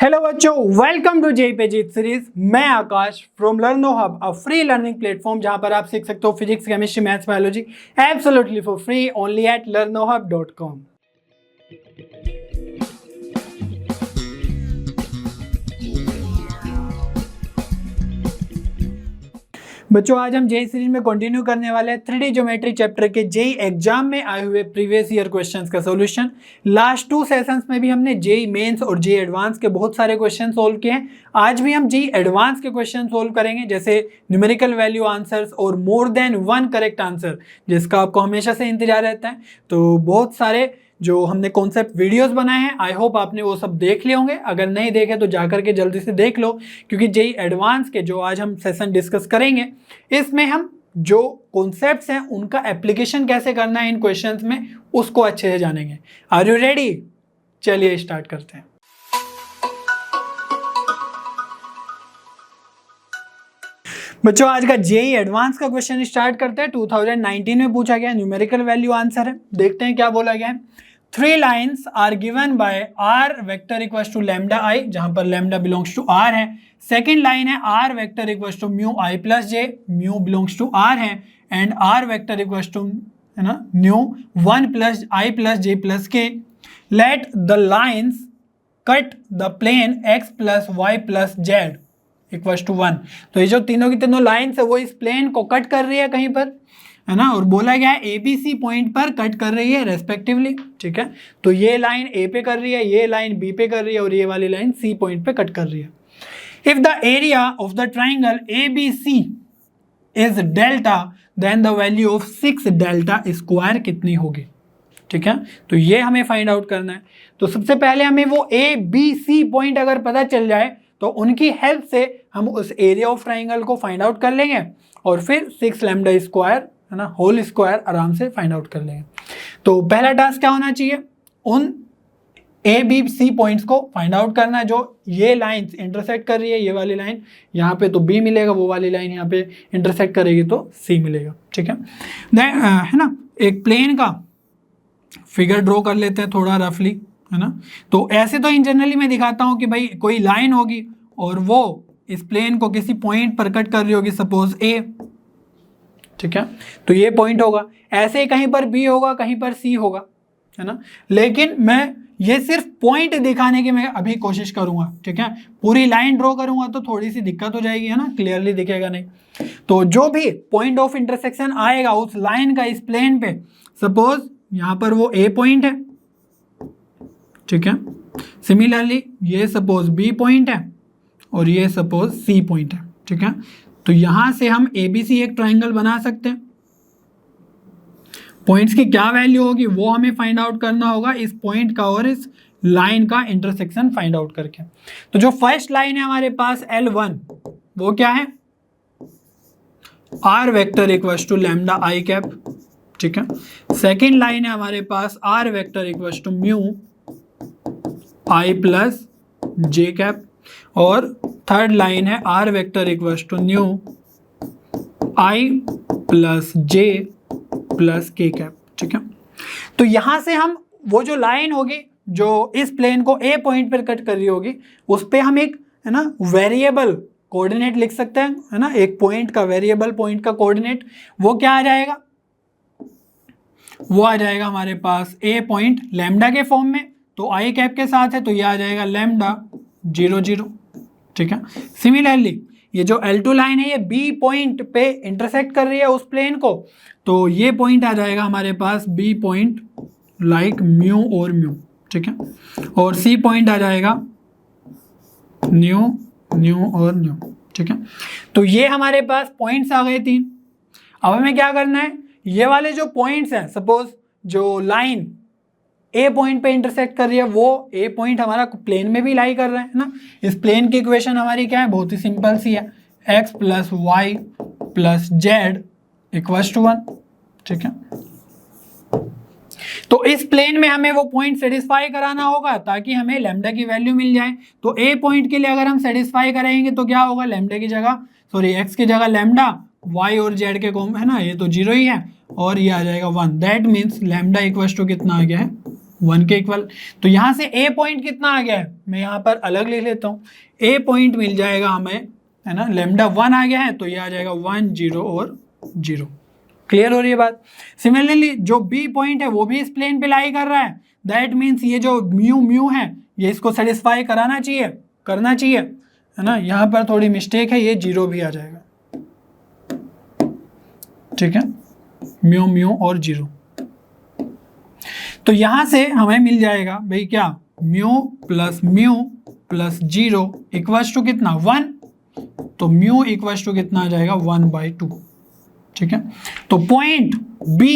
Hello बच्चों, welcome to JEE पेजिट series. मैं Akash from Learnohub, a free learning platform जहां पर आप सीख सकते हो physics, chemistry, maths, biology absolutely for free only at learnohub.com। बच्चों, आज हम जेई सीरीज में कंटिन्यू करने वाले हैं 3D ज्योमेट्री चैप्टर के जेई एग्जाम में आए हुए प्रीवियस ईयर क्वेश्चंस का सॉल्यूशन। लास्ट 2 सेशंस में भी हमने जेई मेंस और जेई एडवांस के बहुत सारे क्वेश्चन सोल्व किए हैं। आज भी हम जेई एडवांस के क्वेश्चन सोल्व करेंगे, जैसे न्यूमेरिकल वैल्यू आंसर्स और more than one correct answer, जिसका आपको हमेशा से इंतजार रहता है। तो बहुत सारे जो हमने कॉन्सेप्ट वीडियोस बनाए हैं, आई होप आपने वो सब देख लिए होंगे। अगर नहीं देखे तो जाकर के जल्दी से देख लो, क्योंकि जेई एडवांस के जो आज हम सेशन डिस्कस करेंगे, इसमें हम जो कॉन्सेप्ट्स हैं उनका एप्लीकेशन कैसे करना है इन क्वेश्चंस में, उसको अच्छे से जानेंगे। Are you ready? चलिए स्टार्ट करते हैं। बच्चों, आज का जेई एडवांस का क्वेश्चन स्टार्ट करते हैं। 2019 में पूछा गया, न्यूमेरिकल वैल्यू आंसर है। देखते हैं क्या बोला गया है। 3 lines are given by r vector equals to lambda i, जहां पर लैम्डा बिलोंग्स टू आर है। सेकेंड लाइन है r vector equals to mu i plus j, mu belongs to R है। And r vector equals to है ना nu 1 plus i plus j plus k. Let the lines cut the plane x plus y plus z equals to 1। तो ये जो तीनों की तीनों lines है वो इस प्लेन को कट कर रही है कहीं पर, है ना, और बोला गया है ABC पॉइंट पर कट कर रही है रेस्पेक्टिवली। ठीक है, तो ये लाइन A पे कर रही है, ये लाइन B पे कर रही है और ये वाली लाइन C पॉइंट पे कट कर रही है। If the area of the triangle ABC is delta, then the value of 6 delta square कितनी होगी? ठीक है, तो ये हमें फाइंड आउट करना है। तो सबसे पहले हमें वो ABC पॉइंट अगर पता चल जाए तो उनकी हेल्प से हम उस एरिया ऑफ ट्राइंगल को फाइंड आउट कर लेंगे और फिर 6 लैम्डा स्क्वायर, है ना, होल स्क्वायर आराम से फाइंड आउट कर लेंगे। तो पहला टास्क क्या होना चाहिए? उन ABC पॉइंट्स को फाइंड आउट करना है जो ये लाइंस इंटरसेक्ट कर रही है। ये वाली लाइन यहाँ पे तो B मिलेगा, वो वाली लाइन यहाँ पे इंटरसेक्ट करेगी तो C मिलेगा। ठीक है, है ना, एक प्लेन का फिगर ड्रॉ कर लेते हैं थोड़ा रफली, है ना। तो ऐसे तो इन जनरली मैं दिखाता हूँ कि भाई कोई लाइन होगी और वो इस प्लेन को किसी पॉइंट पर कट कर रही होगी, सपोज A। ठीक है, तो ये पॉइंट होगा। ऐसे ही कहीं पर B होगा, कहीं पर C होगा, है ना। लेकिन मैं ये सिर्फ पॉइंट दिखाने की मैं अभी कोशिश करूंगा। ठीक है, पूरी लाइन ड्रॉ करूंगा तो थोड़ी सी दिक्कत हो जाएगी, है ना, क्लियरली दिखेगा नहीं। तो जो भी पॉइंट ऑफ इंटरसेक्शन आएगा उस लाइन का इस प्लेन पे, सपोज यहां पर वो A पॉइंट है। ठीक है, सिमिलरली ये सपोज B पॉइंट है और ये सपोज C पॉइंट है। ठीक है, तो यहां से हम ABC एक ट्राइंगल बना सकते हैं। पॉइंट्स की क्या वैल्यू होगी वो हमें फाइंड आउट करना होगा इस पॉइंट का और इस लाइन का इंटरसेक्शन फाइंड आउट करके। तो जो फर्स्ट लाइन है हमारे पास L1, वो क्या है? R vector equals to lambda i cap. ठीक है, सेकेंड लाइन है हमारे पास R vector equals to mu i plus j cap, और थर्ड लाइन है R vector equals to nu i plus j plus k cap. ठीक है, तो यहां से हम वो जो लाइन होगी जो इस प्लेन को A पॉइंट पर कट कर रही होगी, उस पर हम एक, है ना, वेरिएबल कोऑर्डिनेट लिख सकते हैं, है ना, एक पॉइंट का वेरिएबल पॉइंट का कोऑर्डिनेट। वो क्या आ जाएगा? वो आ जाएगा हमारे पास A पॉइंट लैम्डा के फॉर्म में, तो आई कैप के साथ है तो ये आ जाएगा लैम्डा 0 0। ठीक है, सिमिलरली ये जो L2 लाइन है ये B पॉइंट पे इंटरसेक्ट कर रही है उस प्लेन को, तो ये पॉइंट आ जाएगा हमारे पास B पॉइंट लाइक म्यू और म्यू। ठीक है, और C पॉइंट आ जाएगा न्यू न्यू और न्यू। ठीक है, तो ये हमारे पास पॉइंट्स आ गए 3। अब हमें क्या करना है? ये वाले जो पॉइंट्स हैं, सपोज जो लाइन A पॉइंट पे इंटरसेक्ट कर रही है वो A पॉइंट हमारा प्लेन में भी लाई कर रहा है ना। इस प्लेन की इक्वेशन हमारी क्या है? बहुत ही सिंपल सी है, x plus y plus z equals to 1। ठीक है, तो इस प्लेन में हमें वो पॉइंट सेटिस्फाई कराना होगा ताकि हमें लैम्डा की वैल्यू मिल जाए। तो A पॉइंट के लिए अगर हम सेटिस्फाई करेंगे तो क्या होगा? लैम्डा की जगह, सॉरी x की जगह लैम्डा, y और z के कॉम, है ना, ये तो 0 ही है और ये आ जाएगा 1। That means lambda equals to कितना आ गया है? 1 के इक्वल। तो यहाँ से ए पॉइंट कितना आ गया है, मैं यहाँ पर अलग ले लेता हूँ। ए पॉइंट मिल जाएगा हमें, है ना, लैम्डा 1 आ गया है, तो ये आ जाएगा 1 0 और 0। क्लियर हो रही है बात। सिमिलरली जो बी पॉइंट है वो भी इस प्लेन पे लाई कर रहा है, दैट मीन्स ये जो म्यू है ये इसको सेटिस्फाई करना चाहिए, है ना। यहाँ पर थोड़ी मिस्टेक है, ये 0 भी आ जाएगा, ठीक है, म्यू और 0। तो यहां से हमें मिल जाएगा भाई क्या, म्यू प्लस 0 इक्वल्स टू कितना 1, तो म्यू इक्वल्स टू कितना आ जाएगा 1/2, ठीक है। तो पॉइंट बी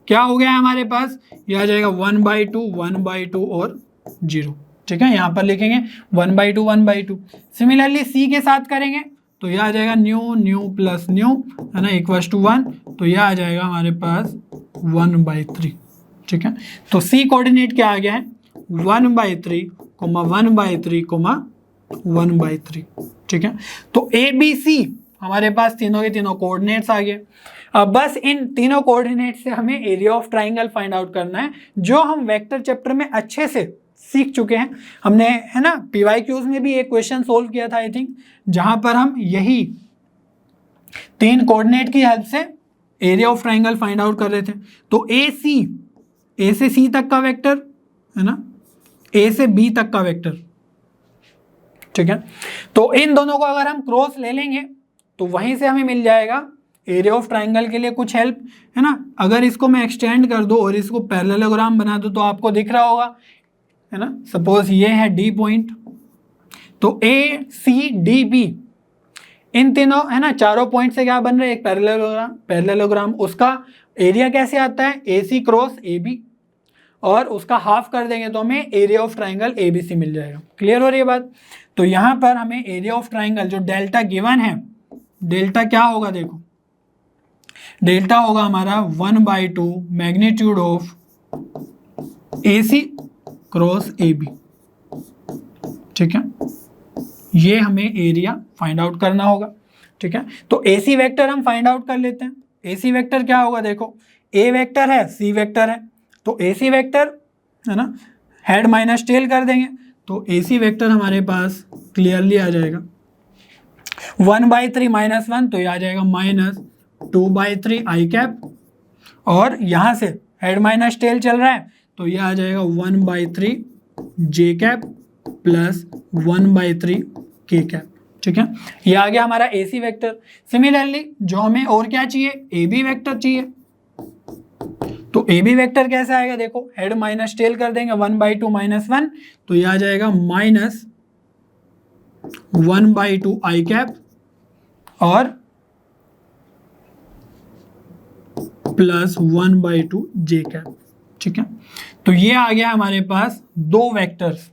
क्या हो गया हमारे पास, ये आ जाएगा 1/2 और 0, ठीक है। यहाँ पर लिखेंगे 1/2 सिमिलरली सी के साथ करेंगे तो यह आ जाएगा न्यू प्लस न्यू, है ना, इक्वल्स टू 1, तो यह आ जाएगा हमारे पास 1/3, ठीक है। तो सी कोऑर्डिनेट क्या आ गया है 1/3, 1/3, ठीक है। तो ए बी सी हमारे पास तीनों के तीनों कोऑर्डिनेट्स आ गए। अब बस इन तीनों कोऑर्डिनेट से हमें area of triangle find out करना है, जो हम वेक्टर चैप्टर में अच्छे से सीख चुके हैं। हमने, है ना, पीवाईक्यूज में भी एक क्वेश्चन सोल्व किया था आई थिंक, जहां पर हम यही 3 कोऑर्डिनेट की हेल्प से area of triangle find out कर रहे थे। तो ए से सी तक का वेक्टर, है ना, ए से बी तक का वेक्टर, ठीक है। तो इन दोनों को अगर हम क्रॉस ले लेंगे तो वहीं से हमें मिल जाएगा एरिया ऑफ ट्राइंगल के लिए कुछ हेल्प, है ना। अगर इसको मैं एक्सटेंड कर दूं और इसको पैरेललोग्राम बना दूं तो आपको दिख रहा होगा, है ना। सपोज ये है डी पॉइंट, तो ए सी डी बी इन तीनों, है ना, चारों पॉइंट से क्या बन रहा है, एक पैरेललोग्राम। उसका एरिया कैसे आता है, ए सी क्रॉस ए बी, और उसका हाफ कर देंगे तो हमें area of triangle A B C मिल जाएगा। क्लियर हो रही है बात। तो यहाँ पर हमें एरिया ऑफ ट्राइंगल जो डेल्टा गिवन है, डेल्टा क्या होगा, देखो डेल्टा होगा हमारा 1/2 magnitude of A C cross A B, ठीक है। ये हमें एरिया फाइंड आउट करना होगा, ठीक है। तो ए सी वेक्टर हम फाइंड आउट कर लेते हैं। ए सी वेक्टर क्या होगा, देखो ए वेक्टर है सी वेक्टर है, तो ए सी वेक्टर, है ना, हेड माइनस टेल कर देंगे तो ए सी वेक्टर हमारे पास क्लियरली आ जाएगा 1/3 - 1, तो ये आ जाएगा -2/3 आई कैप, और यहाँ से हेड माइनस टेल चल रहा है तो ये आ जाएगा 1/3 जे कैप प्लस 1/3 के कैप, ठीक है। ये आ गया हमारा ए सी वेक्टर। सिमिलरली जो हमें और क्या चाहिए, ए बी वेक्टर चाहिए। तो ए बी वेक्टर कैसे आएगा, देखो हेड माइनस टेल कर देंगे 1/2 - 1, तो ये आ जाएगा -1/2 आई कैप और प्लस 1/2 जे कैप, ठीक है। तो ये आ गया हमारे पास 2 वेक्टर्स।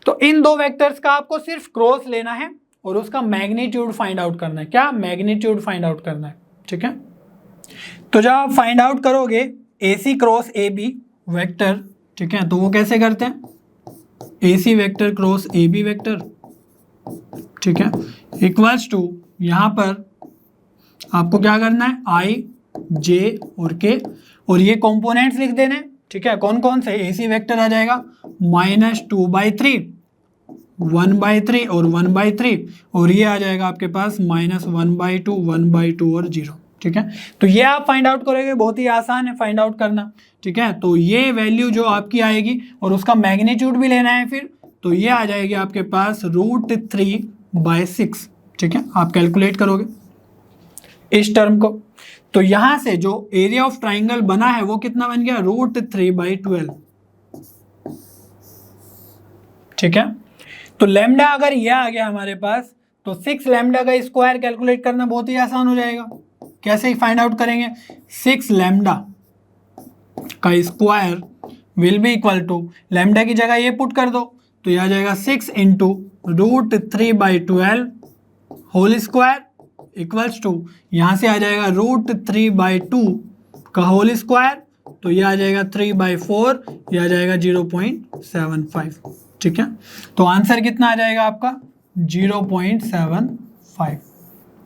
तो इन 2 वेक्टर्स का आपको सिर्फ क्रॉस लेना है और उसका मैग्नीट्यूड फाइंड आउट करना है। क्या, मैग्नीट्यूड फाइंड आउट करना है, ठीक है। तो जब आप फाइंड आउट करोगे A C cross A B vector, ठीक है, तो वो कैसे करते हैं, A C vector cross A B vector, ठीक है, इक्वल्स टू, यहाँ पर आपको क्या करना है, आई जे और के, और ये कंपोनेंट्स लिख देने, ठीक है। कौन कौन से, ए सी वेक्टर आ जाएगा -2/3, 1/3 और 1/3, और ये आ जाएगा आपके पास -1/2, 1/2 और 0, ठीक है। तो ये आप फाइंड आउट करोगे, बहुत ही आसान है फाइंड आउट करना, ठीक है। तो ये वैल्यू जो आपकी आएगी और उसका मैग्नीट्यूड भी लेना है फिर, तो ये आ जाएगी आपके पास √3/6, ठीक है। आप कैलकुलेट करोगे इस टर्म को, तो यहां से जो एरिया ऑफ ट्राइंगल बना है वो कितना बन गया, √3/12, ठीक है। तो लैम्डा अगर यह आ गया हमारे पास, तो 6 लैम्डा का स्क्वायर कैलकुलेट करना बहुत ही आसान हो जाएगा। कैसे फाइंड आउट करेंगे, 6 लैम्डा का square will be equal to, lambda की जगह ये पुट कर दो तो यह आ जाएगा 6 × √3/12 होल स्क्वायर इक्वल्स टू, यहाँ से आ जाएगा √3/2 का होल स्क्वायर, तो ये आ जाएगा 3/4, यह आ जाएगा 0.75, ठीक है। तो आंसर कितना आ जाएगा आपका 0.75।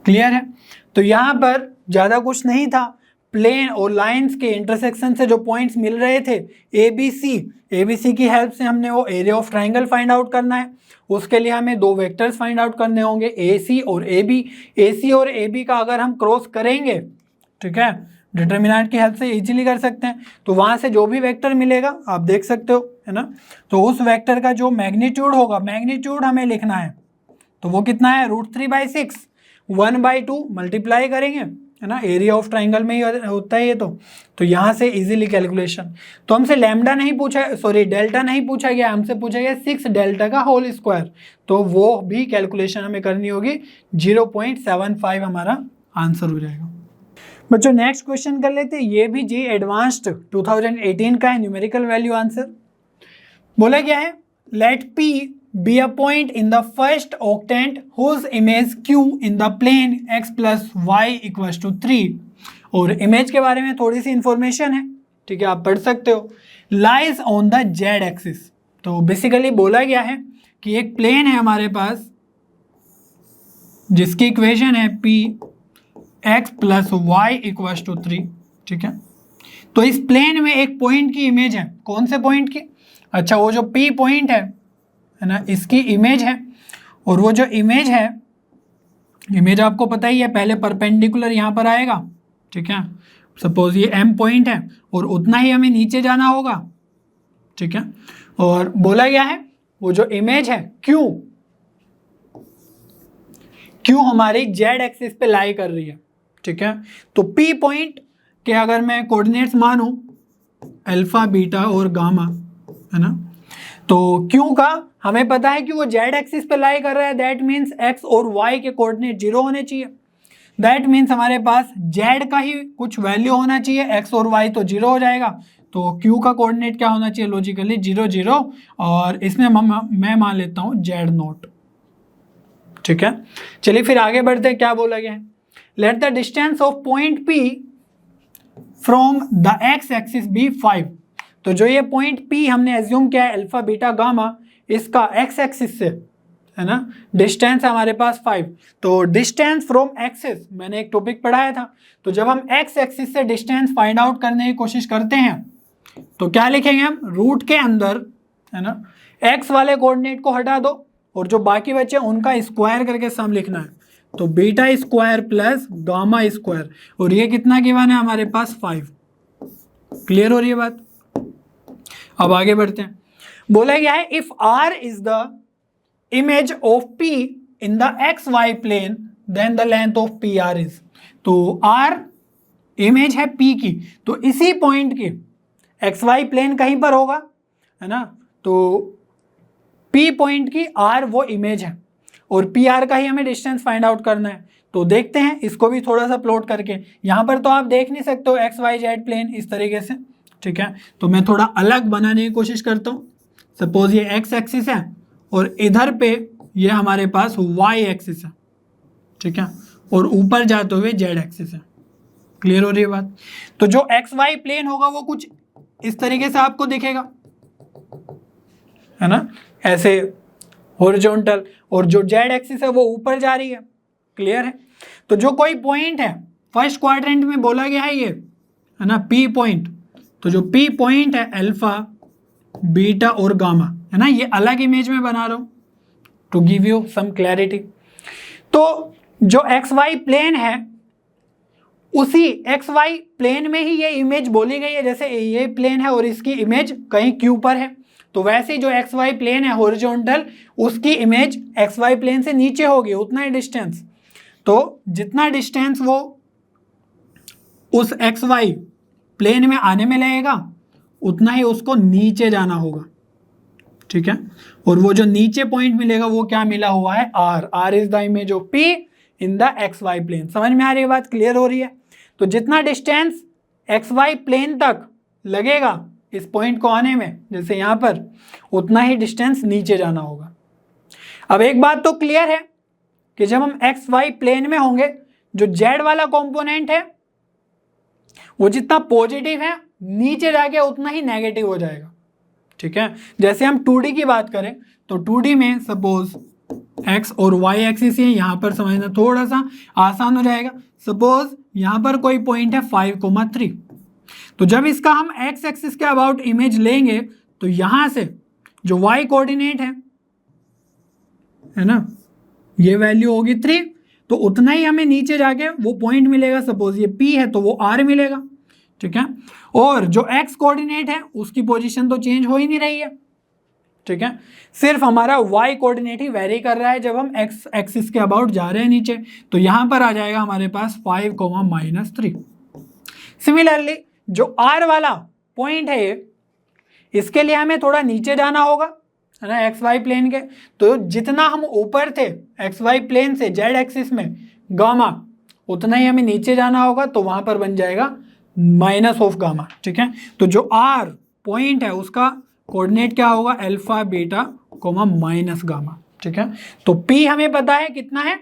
क्लियर है। तो यहाँ पर ज़्यादा कुछ नहीं था, प्लेन और लाइंस के इंटरसेक्शन से जो पॉइंट्स मिल रहे थे ABC की हेल्प से हमने वो area of triangle find out करना है। उसके लिए हमें दो वेक्टर्स फाइंड आउट करने होंगे AC और AB। AC और AB का अगर हम क्रॉस करेंगे, ठीक है, डिटर्मिनेंट की हेल्प से इजीली कर सकते हैं, तो वहां से जो भी वेक्टर मिलेगा आप देख सकते हो, है ना, तो उस वेक्टर का जो मैग्नीट्यूड होगा, मैग्नीट्यूड हमें लिखना है, तो वो कितना है √3/6, 1/2 मल्टीप्लाई करेंगे, है ना, एरिया ऑफ ट्राइंगल में ही होता है ये। तो यहाँ से इजीली कैलकुलेशन, तो हमसे लैम्डा नहीं पूछा, सॉरी डेल्टा नहीं पूछा गया, हमसे पूछा गया 6 डेल्टा का होल स्क्वायर, तो वो भी कैलकुलेशन हमें करनी होगी, 0.75 हमारा आंसर हो जाएगा। बच्चों नेक्स्ट क्वेश्चन कर लेते हैं, ये भी जी एडवांस्ड 2018 का है, न्यूमेरिकल वैल्यू आंसर। बोला क्या है, late P be a point in the first octant whose image Q in the plane x plus y equals to 3, और इमेज के बारे में थोड़ी सी इंफॉर्मेशन है, ठीक है, आप पढ़ सकते हो, lies on the Z axis. तो बेसिकली बोला गया है कि एक प्लेन है हमारे पास जिसकी इक्वेशन है P x plus y equals to 3, ठीक है, तो इस प्लेन में एक पॉइंट की इमेज है, कौन से पॉइंट की, अच्छा वो जो P पॉइंट है ना, इसकी इमेज है, और वो जो इमेज है, इमेज आपको पता ही है, पहले परपेंडिकुलर यहाँ पर आएगा, ठीक है, सपोज ये M पॉइंट है और उतना ही हमें नीचे जाना होगा, ठीक है, और बोला गया है वो जो इमेज है Q हमारी जेड एक्सिस पे लाई कर रही है, ठीक है, तो P पॉइंट के अगर मैं कोऑर्डिनेट्स मानूं अल्फा बीटा और गामा, है ना, तो Q का हमें पता है कि वो जेड एक्सिस पे लाई कर रहा है, दैट मीन्स x और y के कोऑर्डिनेट 0 होने चाहिए, दैट मीन्स हमारे पास z का ही कुछ वैल्यू होना चाहिए, x और y तो 0 हो जाएगा, तो Q का कोऑर्डिनेट क्या होना चाहिए, लॉजिकली 0 0, और इसमें मैं मान लेता हूँ z0, ठीक है। चलिए फिर आगे बढ़ते हैं, क्या बोला गया है, let the distance of point P from the x axis be 5, तो जो ये पॉइंट P हमने एज्यूम किया है अल्फा बीटा गामा, इसका x एक्सिस से, है ना, डिस्टेंस है हमारे पास 5, तो डिस्टेंस फ्रॉम एक्सिस मैंने एक टॉपिक पढ़ाया था, तो जब हम x एक्सिस से डिस्टेंस फाइंड आउट करने की कोशिश करते हैं तो क्या लिखेंगे हम, रूट के अंदर, है ना, x वाले कोऑर्डिनेट को हटा दो और जो बाकी बचे उनका स्क्वायर करके सम लिखना है, तो beta square plus gamma square, और ये कितना गिवन है हमारे पास 5। क्लियर हो रही है बात। अब आगे बढ़ते हैं, बोला गया है if R is the image of P in the XY plane then the length of PR is, तो R इमेज है P की, तो इसी पॉइंट की XY प्लेन कहीं पर होगा, है ना, तो P पॉइंट की R वो इमेज है और PR का ही हमें डिस्टेंस फाइंड आउट करना है, तो देखते हैं इसको भी थोड़ा सा प्लॉट करके। यहाँ पर तो आप देख नहीं सकते हो XYZ प्लेन इस तरीके से, ठीक है, तो मैं थोड़ा अलग बनाने की कोशिश करता हूँ। सपोज ये x एक्सिस है और इधर पे ये हमारे पास y एक्सिस है, ठीक है, और ऊपर जाते हुए z एक्सिस है। क्लियर हो रही है बात। तो जो XY प्लेन होगा वो कुछ इस तरीके से आपको दिखेगा, है ना, ऐसे हॉरिजॉन्टल, और जो z एक्सिस है वो ऊपर जा रही है। क्लियर है। तो जो कोई पॉइंट है फर्स्ट क्वाड्रेंट में बोला गया है ये, है ना, P पॉइंट, तो जो P पॉइंट है अल्फा बीटा और गामा, है ना, ये अलग इमेज में बना रहा हूं to give you some clarity. तो जो XY प्लेन है उसी XY प्लेन में ही ये इमेज बोली गई है, जैसे ये प्लेन है और इसकी इमेज कहीं Q पर है, तो वैसे ही जो XY प्लेन है हॉरिजॉन्टल उसकी इमेज XY प्लेन से नीचे होगी, उतना ही डिस्टेंस। तो जितना डिस्टेंस वो उस XY प्लेन में आने में लगेगा उतना ही उसको नीचे जाना होगा, ठीक है। और वो जो नीचे पॉइंट मिलेगा वो क्या मिला हुआ है, R। R is the image of P in the XY plane. समझ में आ रही है बात, क्लियर हो रही है। तो जितना डिस्टेंस XY प्लेन तक लगेगा इस पॉइंट को आने में, जैसे यहाँ पर, उतना ही डिस्टेंस नीचे जाना होगा। अब एक बात तो क्लियर है कि जब हम XY प्लेन में होंगे जो Z वाला कंपोनेंट है वो जितना पॉजिटिव है नीचे जाके उतना ही नेगेटिव हो जाएगा, ठीक है। जैसे हम 2D की बात करें तो 2D में सपोज एक्स और वाई एक्सिस है, यहाँ पर समझना थोड़ा सा आसान हो जाएगा। सपोज यहाँ पर कोई पॉइंट है 5,3, तो जब इसका हम एक्स एक्सिस के अबाउट इमेज लेंगे तो यहाँ से जो वाई कोऑर्डिनेट है ना, ये वैल्यू होगी 3, तो उतना ही हमें नीचे जाके वो पॉइंट मिलेगा। सपोज ये P है तो वो R मिलेगा, ठीक है। और जो x कोऑर्डिनेट है उसकी पोजीशन तो चेंज हो ही नहीं रही है, ठीक है, सिर्फ हमारा y कोऑर्डिनेट ही वेरी कर रहा है जब हम x एक्सिस के अबाउट जा रहे हैं नीचे। तो यहां पर आ जाएगा हमारे पास 5,-3। सिमिलरली जो r वाला पॉइंट है ये, इसके लिए हमें थोड़ा नीचे जाना होगा, है ना, एक्स वाई प्लेन के। तो जितना हम ऊपर थे एक्स वाई प्लेन से जेड एक्सिस में गामा, उतना ही हमें नीचे जाना होगा, तो वहां पर बन जाएगा माइनस ऑफ गामा, ठीक है। तो जो आर पॉइंट है उसका कोऑर्डिनेट क्या होगा, alpha beta comma minus gamma, ठीक है। तो पी हमें पता है कितना है,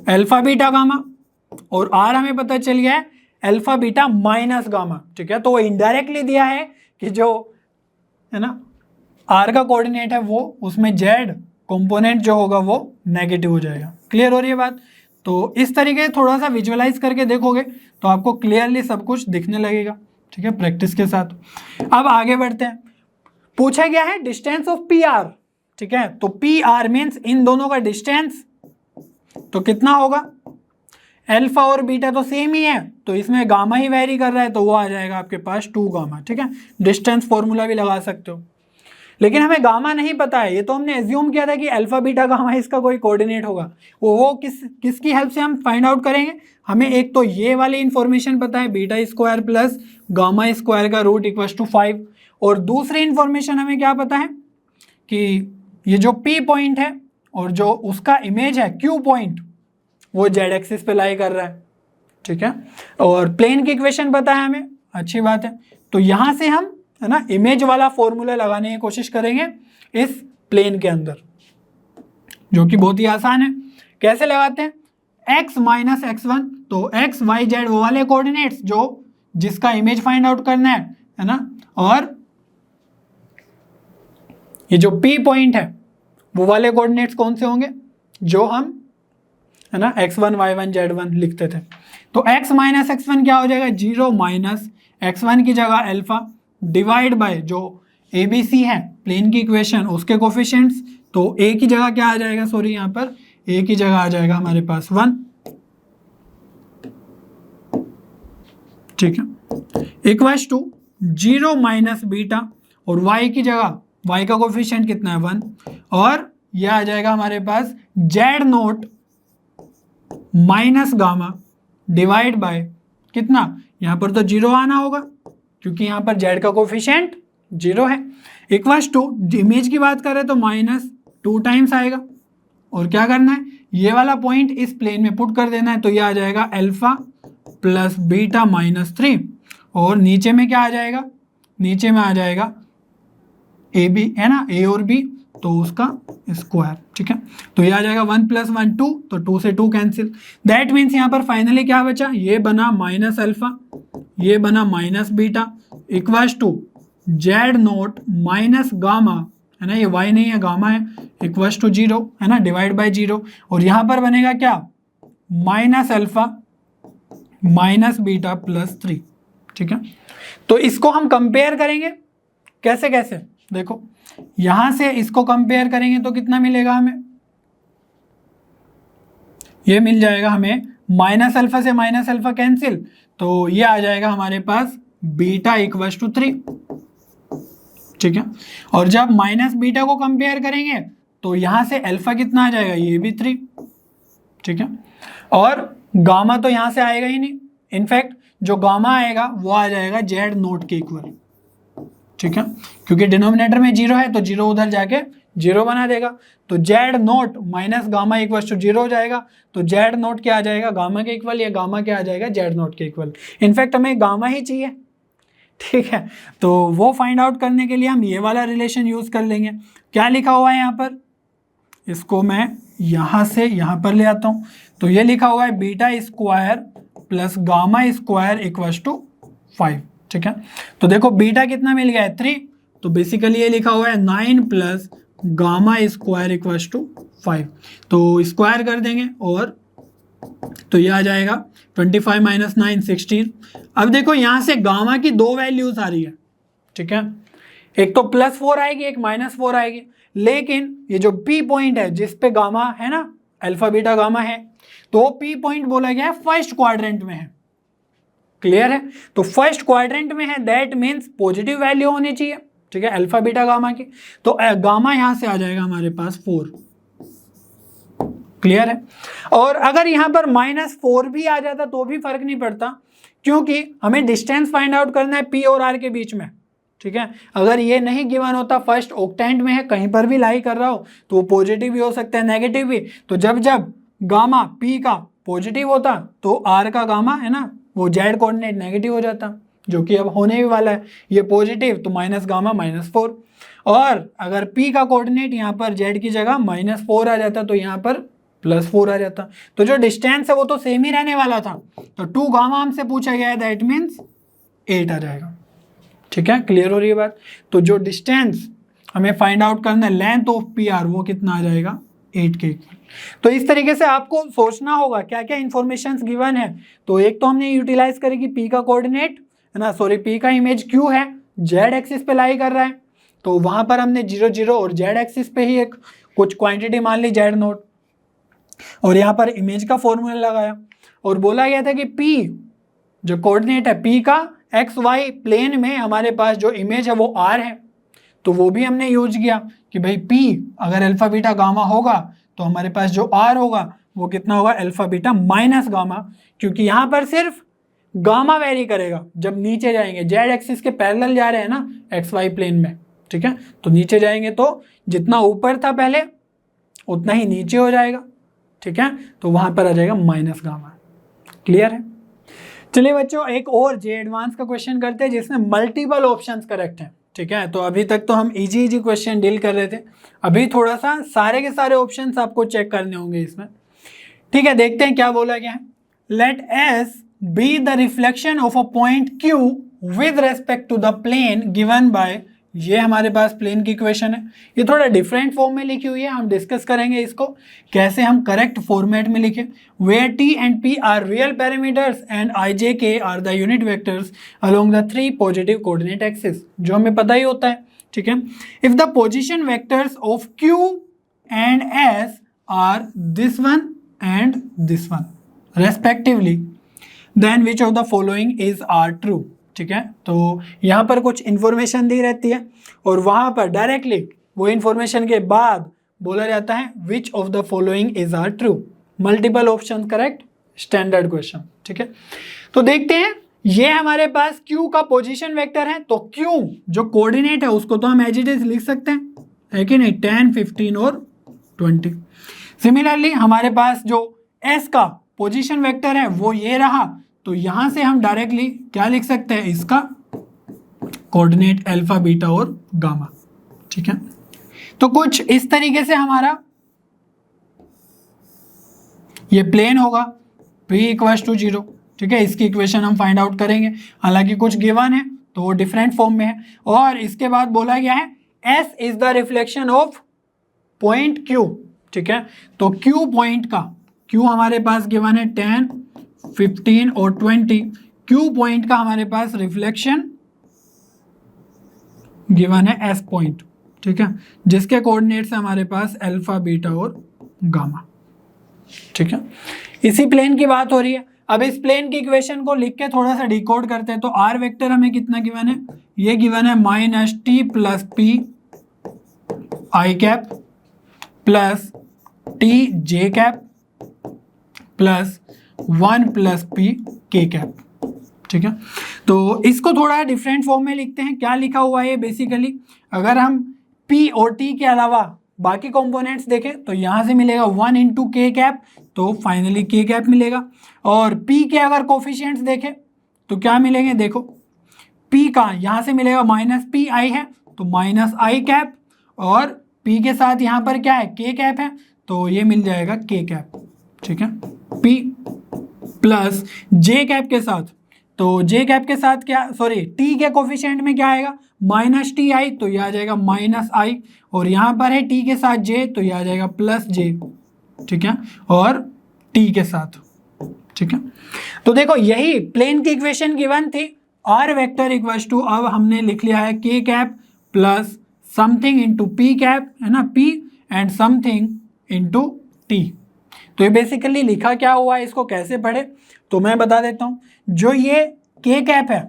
अल्फा बीटा गामा, और आर हमें पता चल गया है अल्फा बीटा माइनस गामा, ठीक है। तो वो इनडायरेक्टली दिया है कि जो है ना आर का कोऑर्डिनेट है वो, उसमें जेड कंपोनेंट जो होगा वो नेगेटिव हो जाएगा। क्लियर हो रही है बात? तो इस तरीके से थोड़ा सा विजुअलाइज करके देखोगे तो आपको क्लियरली सब कुछ दिखने लगेगा, ठीक है, प्रैक्टिस के साथ। अब आगे बढ़ते हैं। पूछा गया है डिस्टेंस ऑफ पी आर, ठीक है। तो पी आर मीन्स इन दोनों का डिस्टेंस, तो कितना होगा, अल्फा और बीटा तो सेम ही है, तो इसमें गामा ही वेरी कर रहा है, तो वो आ जाएगा आपके पास 2 गामा, ठीक है। डिस्टेंस फॉर्मूला भी लगा सकते हो, लेकिन हमें गामा नहीं पता है। ये तो हमने एज्यूम किया था कि अल्फा बीटा गामा इसका कोई कोऑर्डिनेट होगा। वो किसकी हेल्प से हम फाइंड आउट करेंगे? हमें एक तो ये वाली इंफॉर्मेशन पता है, beta square plus gamma square का रूट इक्वल्स टू 5, और दूसरी इंफॉर्मेशन हमें क्या पता है कि ये जो पी पॉइंट है और जो उसका इमेज है क्यू पॉइंट, वो जेड एक्सिस पे लाई कर रहा है, ठीक है। और प्लेन की इक्वेशन पता है हमें, अच्छी बात है। तो यहाँ से हम, है ना, इमेज वाला फॉर्मूला लगाने की कोशिश करेंगे इस प्लेन के अंदर, जो कि बहुत ही आसान है। कैसे लगाते हैं? x माइनस x1, तो x y z वो वाले कोऑर्डिनेट्स जो जिसका इमेज फाइंड आउट करना है ना, और ये जो p पॉइंट है वो वाले कोऑर्डिनेट्स कौन से होंगे, जो हम, है ना, x1 y1 z1 लिखते थे। तो x माइनस x1 क्या हो जाएगा, 0 माइनस x1 की जगह अल्फा डिवाइड बाय जो ABC है प्लेन की इक्वेशन, उसके कोफिशिएंट्स, तो a की जगह क्या आ जाएगा, सॉरी यहाँ पर a की जगह आ जाएगा हमारे पास 1, ठीक है, इक्वल्स टू 0 माइनस बीटा, और y की जगह y का कोफिशिएंट कितना है 1, और यह आ जाएगा हमारे पास z note minus gamma divide by कितना, यहाँ पर तो 0 आना होगा क्योंकि यहाँ पर z का कोफिशिएंट 0 है, इक्वल्स टू इमेज की बात करें तो -2 टाइम्स आएगा, और क्या करना है, ये वाला पॉइंट इस प्लेन में पुट कर देना है, तो ये आ जाएगा अल्फा प्लस बीटा माइनस 3, और नीचे में क्या आ जाएगा, नीचे में आ जाएगा ए बी, है ना, ए और बी, तो उसका स्क्वायर, ठीक है। तो ये आ जाएगा 1 + 1 2, तो 2 से 2 कैंसिल। दैट मीन्स यहाँ पर फाइनली क्या बचा, ये बना माइनस अल्फा, ये बना minus beta, equals to z not minus gamma, है ना, ये y नहीं है गामा है, इक्वल्स टू 0, है ना, डिवाइड बाय 0, और यहाँ पर बनेगा क्या, minus alpha minus beta plus 3, ठीक है। तो इसको हम कंपेयर करेंगे, कैसे कैसे, देखो यहां से इसको कंपेयर करेंगे तो कितना मिलेगा हमें, ये मिल जाएगा हमें माइनस अल्फा से माइनस अल्फा कैंसिल, तो ये आ जाएगा हमारे पास बीटा इक्वल्स टू 3, ठीक है। और जब माइनस बीटा को कंपेयर करेंगे तो यहां से अल्फा कितना आ जाएगा, ये भी 3, ठीक है। और गामा तो यहां से आएगा ही नहीं, इनफैक्ट जो गामा आएगा वो आ जाएगा जेड नोट के इक्वल, ठीक है, क्योंकि डिनोमिनेटर में 0 है तो 0 उधर जाके 0 बना देगा, तो z not minus gamma equal to 0 हो जाएगा, तो जेड नोट क्या आ जाएगा, गामा के इक्वल, या गामा क्या आ जाएगा, जेड नोट के इक्वल। इनफैक्ट हमें गामा ही चाहिए, ठीक है। तो वो फाइंड आउट करने के लिए हम ये वाला रिलेशन यूज कर लेंगे। क्या लिखा हुआ है यहाँ पर, इसको मैं यहाँ से यहाँ पर ले आता हूँ, तो ये लिखा हुआ है beta square plus gamma square equals to 5, ठीक है। तो देखो बीटा कितना मिल गया है 3, तो बेसिकली ये लिखा हुआ है 9 plus gamma square equal to 5। तो स्क्वायर कर देंगे और तो ये आ जाएगा 25 माइनस 9 16। अब देखो यहाँ से गामा की दो वैल्यूज आ रही है, ठीक है, एक तो +4 आएगी, एक -4 आएगी, लेकिन ये जो P पॉइंट है जिस पे गामा है ना, अल्फा बीटा गामा है, तो P पॉइंट बोला गया है फर्स्ट क्वाड्रेंट में है। क्लियर है? तो फर्स्ट क्वाड्रेंट में है, दैट मीन्स पॉजिटिव वैल्यू होनी चाहिए, ठीक है, अल्फा बीटा गामा की। तो गामा यहां से आ जाएगा हमारे पास 4। क्लियर है? और अगर यहां पर -4 भी आ जाता तो भी फर्क नहीं पड़ता, क्योंकि हमें डिस्टेंस फाइंड आउट करना है P और R के बीच में, ठीक है। अगर ये नहीं गिवन होता, फर्स्ट ऑक्टेंट में है, कहीं पर भी लाई कर रहा हो, तो वो पॉजिटिव भी हो सकता है, नेगेटिव भी। तो जब जब गामा P का पॉजिटिव होता तो R का गामा है ना, वो जेड कोऑर्डिनेट नेगेटिव हो जाता, जो कि अब होने भी वाला है। ये पॉजिटिव तो माइनस गामा -4, और अगर P का कोऑर्डिनेट यहाँ पर जेड की जगह -4 आ जाता तो यहाँ पर +4 आ जाता। तो जो डिस्टेंस है वो तो सेम ही रहने वाला था। तो 2 गामा हमसे पूछा गया है, दैट मीन्स 8 आ जाएगा, ठीक है। क्लियर हो रही है बात? तो जो डिस्टेंस हमें फाइंड आउट करना है, लेंथ ऑफ PR, वो कितना आ जाएगा, 8 के इक्वल। तो इस तरीके से आपको सोचना होगा क्या क्या इंफॉर्मेशंस गिवन है। तो एक तो हमने यूटिलाइज करेगी P का कोऑर्डिनेट है ना, सॉरी P का इमेज Q है, जेड एक्सिस पे लाई कर रहा है, तो वहां पर हमने 0 0 और जेड एक्सिस पे ही एक कुछ क्वांटिटी मान ली Z0, और यहाँ पर इमेज का फॉर्मूला लगाया, और बोला गया था कि P जो कोऑर्डिनेट है P का XY प्लेन में हमारे पास जो इमेज है वो R है। तो वो भी हमने यूज किया कि भाई P अगर अल्फा बीटा गामा होगा तो हमारे पास जो R होगा वो कितना होगा, अल्फा बीटा माइनस गामा, क्योंकि यहाँ पर सिर्फ गामा वेरी करेगा जब नीचे जाएंगे, जेड एक्सिस के पैरेलल जा रहे हैं ना XY प्लेन में, ठीक है। तो नीचे जाएंगे तो जितना ऊपर था पहले उतना ही नीचे हो जाएगा, ठीक है। तो वहां पर आ जाएगा माइनस गामा। क्लियर है? चलिए बच्चों, एक और जे एडवांस का क्वेश्चन करते हैं जिसमें मल्टीपल ऑप्शंस करेक्ट हैं, ठीक है। तो अभी तक तो हम इजी क्वेश्चन डील कर रहे थे, अभी थोड़ा सा सारे के सारे ऑप्शंस आपको चेक करने होंगे इसमें, ठीक है। देखते हैं क्या बोला गया है। Let S be the reflection of a point Q with respect to the plane given by, ये हमारे पास प्लेन की इक्वेशन है। ये थोड़ा डिफरेंट फॉर्म में लिखी हुई है, हम डिस्कस करेंगे इसको कैसे हम करेक्ट फॉर्मेट में लिखें। Where T and P are real parameters and I J K are the unit vectors along the 3 positive coordinate axis, जो हमें पता ही होता है, ठीक है। If the position vectors of Q and S are this one and this one respectively, then which of the following is are true, ठीक है। तो यहाँ पर कुछ इन्फॉर्मेशन दी रहती है और वहाँ पर डायरेक्टली वो इन्फॉर्मेशन के बाद बोला जाता है which of the following is are true. Multiple option correct, standard question, ठीक है। तो देखते हैं, ये हमारे पास Q का पोजीशन वेक्टर है, तो Q जो कोऑर्डिनेट है उसको तो हम एज इट इज लिख सकते हैं, है कि नहीं, 10 15 और 20। सिमिलरली हमारे पास जो S का पोजीशन वेक्टर है वो ये रहा, तो यहां से हम डायरेक्टली क्या लिख सकते हैं, इसका कोऑर्डिनेट अल्फा बीटा और गामा, ठीक है। तो कुछ इस तरीके से हमारा ये प्लेन होगा P इक्वल्स टू 0, ठीक है। इसकी इक्वेशन हम फाइंड आउट करेंगे, हालांकि कुछ गिवन है तो वो डिफरेंट फॉर्म में है। और इसके बाद बोला गया है S is the reflection of point Q, ठीक है। तो Q पॉइंट का, Q हमारे पास गिवन है 10 15 और 20, Q पॉइंट का हमारे पास रिफ्लेक्शन गिवन है S पॉइंट, ठीक है, जिसके कोऑर्डिनेट्स हमारे पास अल्फा बीटा और गामा, ठीक है। इसी प्लेन की बात हो रही है। अब इस प्लेन की इक्वेशन को लिख के थोड़ा सा डिकोड करते हैं। तो R वेक्टर हमें कितना गिवन है, ये गिवन है -T + P I cap plus T J cap plus 1 + P K cap, ठीक है। तो इसको थोड़ा डिफरेंट फॉर्म में लिखते हैं। क्या लिखा हुआ है बेसिकली, अगर हम P और T के अलावा बाकी कंपोनेंट्स देखें तो यहाँ से मिलेगा 1 × K कैप, तो फाइनली K कैप मिलेगा। और P के अगर कोफिशिएंट्स देखें तो क्या मिलेंगे, देखो P का यहाँ से मिलेगा -PI है तो -I कैप, और P के साथ यहाँ पर क्या है, K कैप है, तो ये मिल जाएगा K कैप, ठीक है। P प्लस J कैप के साथ, तो जे कैप के साथ क्या, सॉरी टी के कोफिशिएंट में क्या आएगा, माइनस टी आई, तो ये आ जाएगा माइनस आई, और यहाँ पर है टी के साथ जे, तो ये आ जाएगा प्लस जे, ठीक है, और टी के साथ, ठीक है। तो देखो यही प्लेन की इक्वेशन गिवन थी, आर वेक्टर इक्वल्स टू, अब हमने लिख लिया है k cap plus something into P cap, है ना, P and something into T. तो ये बेसिकली लिखा क्या हुआ है, इसको कैसे पढ़े तो मैं बता देता हूँ। जो ये के कैप है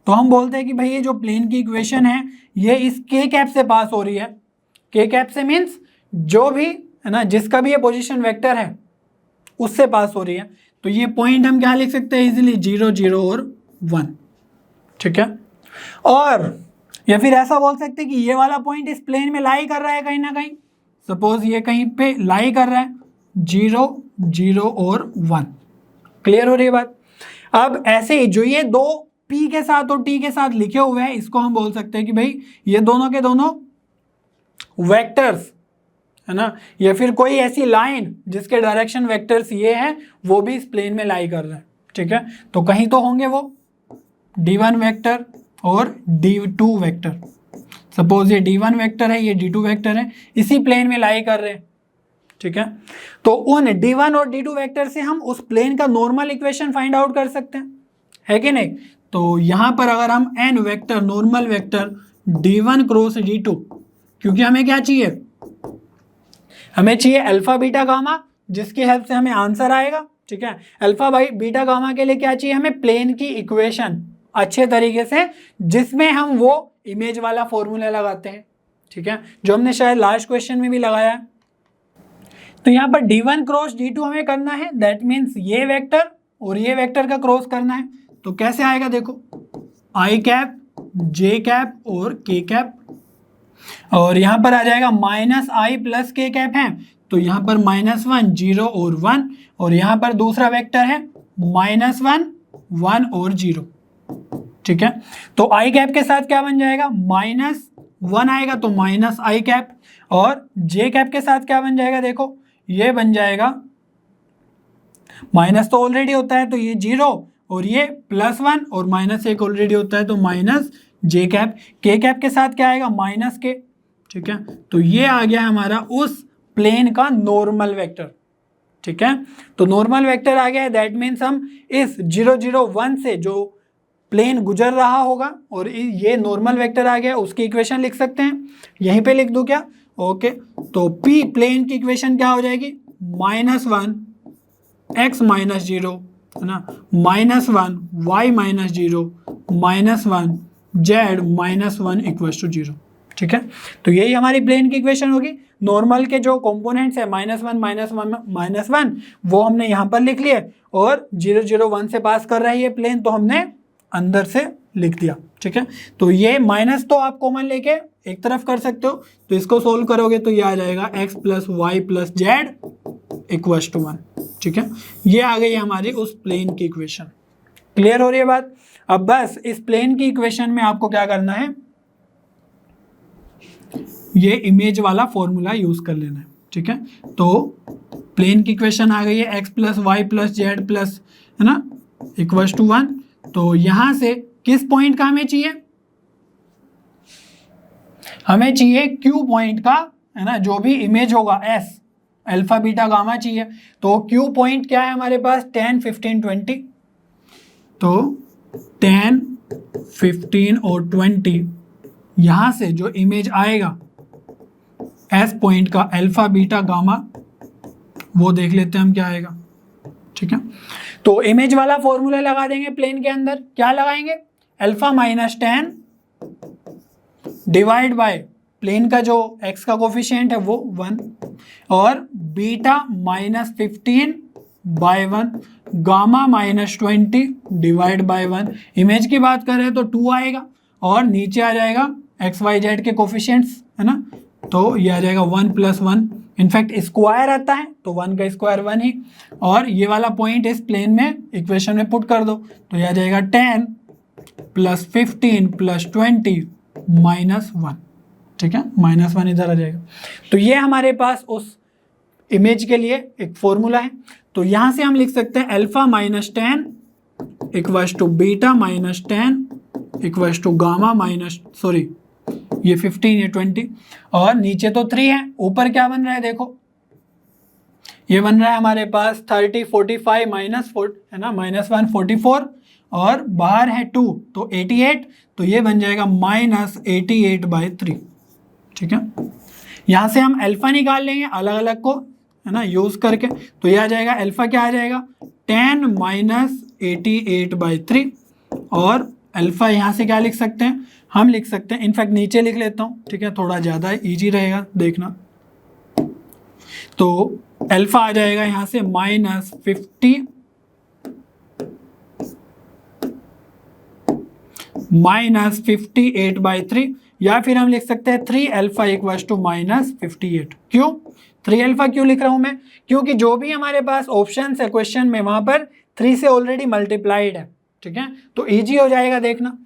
तो हम बोलते हैं कि भाई ये जो प्लेन की इक्वेशन है ये इस के कैप से पास हो रही है। के कैप से मीन्स जो भी, है ना, जिसका भी ये पोजीशन वेक्टर है उससे पास हो रही है। तो ये पॉइंट हम क्या लिख सकते हैं इजीली, 0 0 और 1, ठीक है। और या फिर ऐसा बोल सकते हैं कि ये वाला पॉइंट इस प्लेन में लाई कर रहा है कहीं ना कहीं, सपोज ये कहीं पे लाई कर रहा है, 0 0 और 1। क्लियर हो रही है बात। अब ऐसे ही जो ये दो P के साथ और T के साथ लिखे हुए हैं इसको हम बोल सकते हैं कि भाई ये दोनों के दोनों वेक्टर्स, है ना, या फिर कोई ऐसी लाइन जिसके डायरेक्शन वेक्टर्स ये हैं वो भी इस प्लेन में लाई कर रहा है, ठीक है। तो कहीं तो होंगे वो D1 वेक्टर और D2 वेक्टर। सपोज ये D1 वेक्टर है, ये D2 वेक्टर है, इसी प्लेन में लाई कर रहे हैं, ठीक है। तो उन D1 और D2 वेक्टर से हम उस प्लेन का नॉर्मल इक्वेशन फाइंड आउट कर सकते हैं, है कि नहीं। तो यहां पर अगर हम n vector, normal vector D1 cross D2, क्योंकि हमें क्या चाहिए, हमें चाहिए अल्फा बीटा गामा, जिसकी हेल्प से हमें आंसर आएगा, ठीक है। अल्फा बीटा गामा के लिए क्या चाहिए, हमें प्लेन की इक्वेशन अच्छे तरीके से, जिसमें हम वो इमेज वाला फॉर्मूला लगाते हैं, ठीक है, जो हमने शायद लास्ट क्वेश्चन में भी लगाया है। तो यहाँ पर D1 क्रॉस D2 हमें करना है, दैट मीन्स ये वेक्टर और ये वेक्टर का क्रॉस करना है। तो कैसे आएगा देखो, आई कैप, जे कैप और के कैप, और यहाँ पर आ जाएगा माइनस आई प्लस के कैप है, तो यहाँ पर -1 0 और 1, और यहाँ पर दूसरा वेक्टर है -1 1 और 0, ठीक है। तो आई कैप के साथ क्या बन जाएगा, -1 आएगा तो माइनस आई कैप, और जे कैप के साथ क्या बन जाएगा, देखो ये बन जाएगा, माइनस तो ऑलरेडी होता है तो ये 0, और ये +1 और -1 ऑलरेडी होता है तो माइनस जे कैप। के कैप के साथ क्या आएगा, -k, ठीक है। तो ये आ गया हमारा उस प्लेन का नॉर्मल वेक्टर, ठीक है। तो नॉर्मल वेक्टर आ गया है, दैट मीन्स हम इस 0 0 1 से जो प्लेन गुजर रहा होगा और ये नॉर्मल वेक्टर आ गया, उसकी इक्वेशन लिख सकते हैं। यहीं पे लिख दूं क्या, ओके। तो P प्लेन की इक्वेशन क्या हो जाएगी, -1 x - 0, है ना, -1 y - 0 -1 z -1 इक्वल्स टू 0, ठीक है। तो यही हमारी प्लेन की इक्वेशन होगी। नॉर्मल के जो कंपोनेंट्स है -1 -1 वो हमने यहाँ पर लिख लिए, और 0 0 1 से पास कर रहा है ये प्लेन, तो हमने अंदर से लिख दिया, ठीक है। तो ये माइनस तो आप कॉमन लेके एक तरफ कर सकते हो, तो इसको सोल्व करोगे तो ये आ जाएगा x + y + z equals to 1, ठीक है। ये आ गई हमारी उस प्लेन की इक्वेशन। क्लियर हो रही है बात। अब बस इस प्लेन की इक्वेशन में आपको क्या करना है, ये इमेज वाला फॉर्मूला यूज कर लेना है, ठीक है। तो प्लेन की इक्वेशन आ गई है x + y + z प्लस, है ना, इक्वल्स टू 1। तो यहां से किस पॉइंट का हमें चाहिए, हमें चाहिए Q पॉइंट का, है ना, जो भी इमेज होगा S, अल्फा बीटा गामा चाहिए। तो Q पॉइंट क्या है हमारे पास, 10 15 20, तो 10 15 और 20, यहां से जो इमेज आएगा S पॉइंट का अल्फा बीटा गामा, वो देख लेते हैं हम क्या आएगा, ठीक है। तो इमेज वाला फॉर्मूला लगा देंगे प्लेन के अंदर। क्या लगाएंगे, अल्फा -10 डिवाइड बाय प्लेन का जो x का कोफिशिएंट है वो 1, और beta -15 by 1, gamma -20 divide by 1। Image की बात करें तो 2 आएगा, और नीचे आ जाएगा x y z के कोफिशिएंट्स, है ना, तो ये आ जाएगा 1 + 1, इनफैक्ट स्क्वायर आता है तो 1 का स्क्वायर 1 ही, और ये वाला पॉइंट इस प्लेन में इक्वेशन में पुट कर दो, तो ये आ जाएगा 10 + 15 + 20 -1, ठीक है, -1 इधर आ जाएगा। तो ये हमारे पास उस इमेज के लिए एक फॉर्मूला है। तो यहाँ से हम लिख सकते हैं alpha -10 equals to beta minus 10 equals to gamma minus ये 15 ये 20 और नीचे तो 3 है, ऊपर क्या बन रहा है देखो, ये बन रहा है हमारे पास 30 45 माइनस 4 है ना, -1 44 और बाहर है 2 तो 88, तो ये बन जाएगा -88/3। ठीक है, यहाँ से हम अल्फा निकाल लेंगे अलग अलग को है ना यूज करके, तो ये आ जाएगा अल्फा क्या आ जाएगा 10 -88/3 और अल्फा यहाँ से क्या लिख सकते हैं, हम लिख सकते हैं, इनफैक्ट नीचे लिख लेता हूँ, ठीक है, थोड़ा ज़्यादा इजी रहेगा देखना। तो अल्फा आ जाएगा यहाँ से -50 -58/3 या फिर हम लिख सकते हैं 3 अल्फा इक्वल्स टू -58। क्यों 3 अल्फा क्यों लिख रहा हूं मैं, क्योंकि जो भी हमारे पास ऑप्शन है क्वेश्चन में वहां पर 3 से ऑलरेडी मल्टीप्लाइड है। ठीक है, तो इजी हो जाएगा देखना।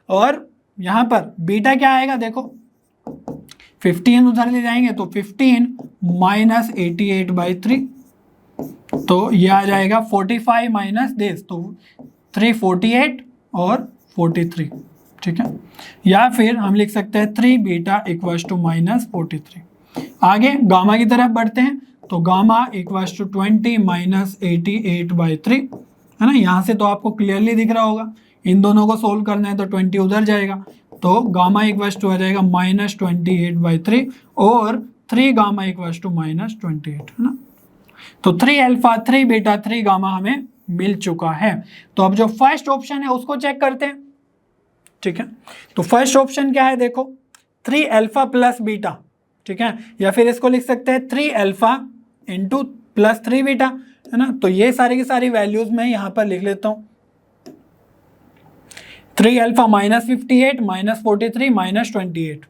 और यहाँ पर बीटा क्या आएगा देखो, 15 उधर ले जाएंगे तो 15 -88/3, तो ये आ जाएगा 45 माइनस दिस, तो 3 48 और 43। ठीक है, या फिर हम लिख सकते हैं 3 बीटा इक्वल्स टू -43। आगे गामा की तरफ बढ़ते हैं, तो गामा इक्वल्स टू 20 -88/3 है ना, यहाँ से तो आपको क्लियरली दिख रहा होगा, इन दोनों को सोल्व करना है तो 20 उधर जाएगा, तो गामा इक्वल्स टू आ जाएगा -28/3 और 3 गामा इक्वल्स टू -28 है ना। तो 3 अल्फा 3 बीटा 3 गामा हमें मिल चुका है। तो अब जो फर्स्ट ऑप्शन है उसको चेक करते हैं। ठीक है, तो फर्स्ट ऑप्शन क्या है देखो, 3 अल्फा प्लस बीटा। ठीक है, या फिर इसको लिख सकते हैं 3 अल्फा इंटू प्लस 3 बीटा है ना। तो ये सारी की सारी वैल्यूज मैं यहाँ पर लिख लेता हूँ, 3 अल्फा -58 -43 -28,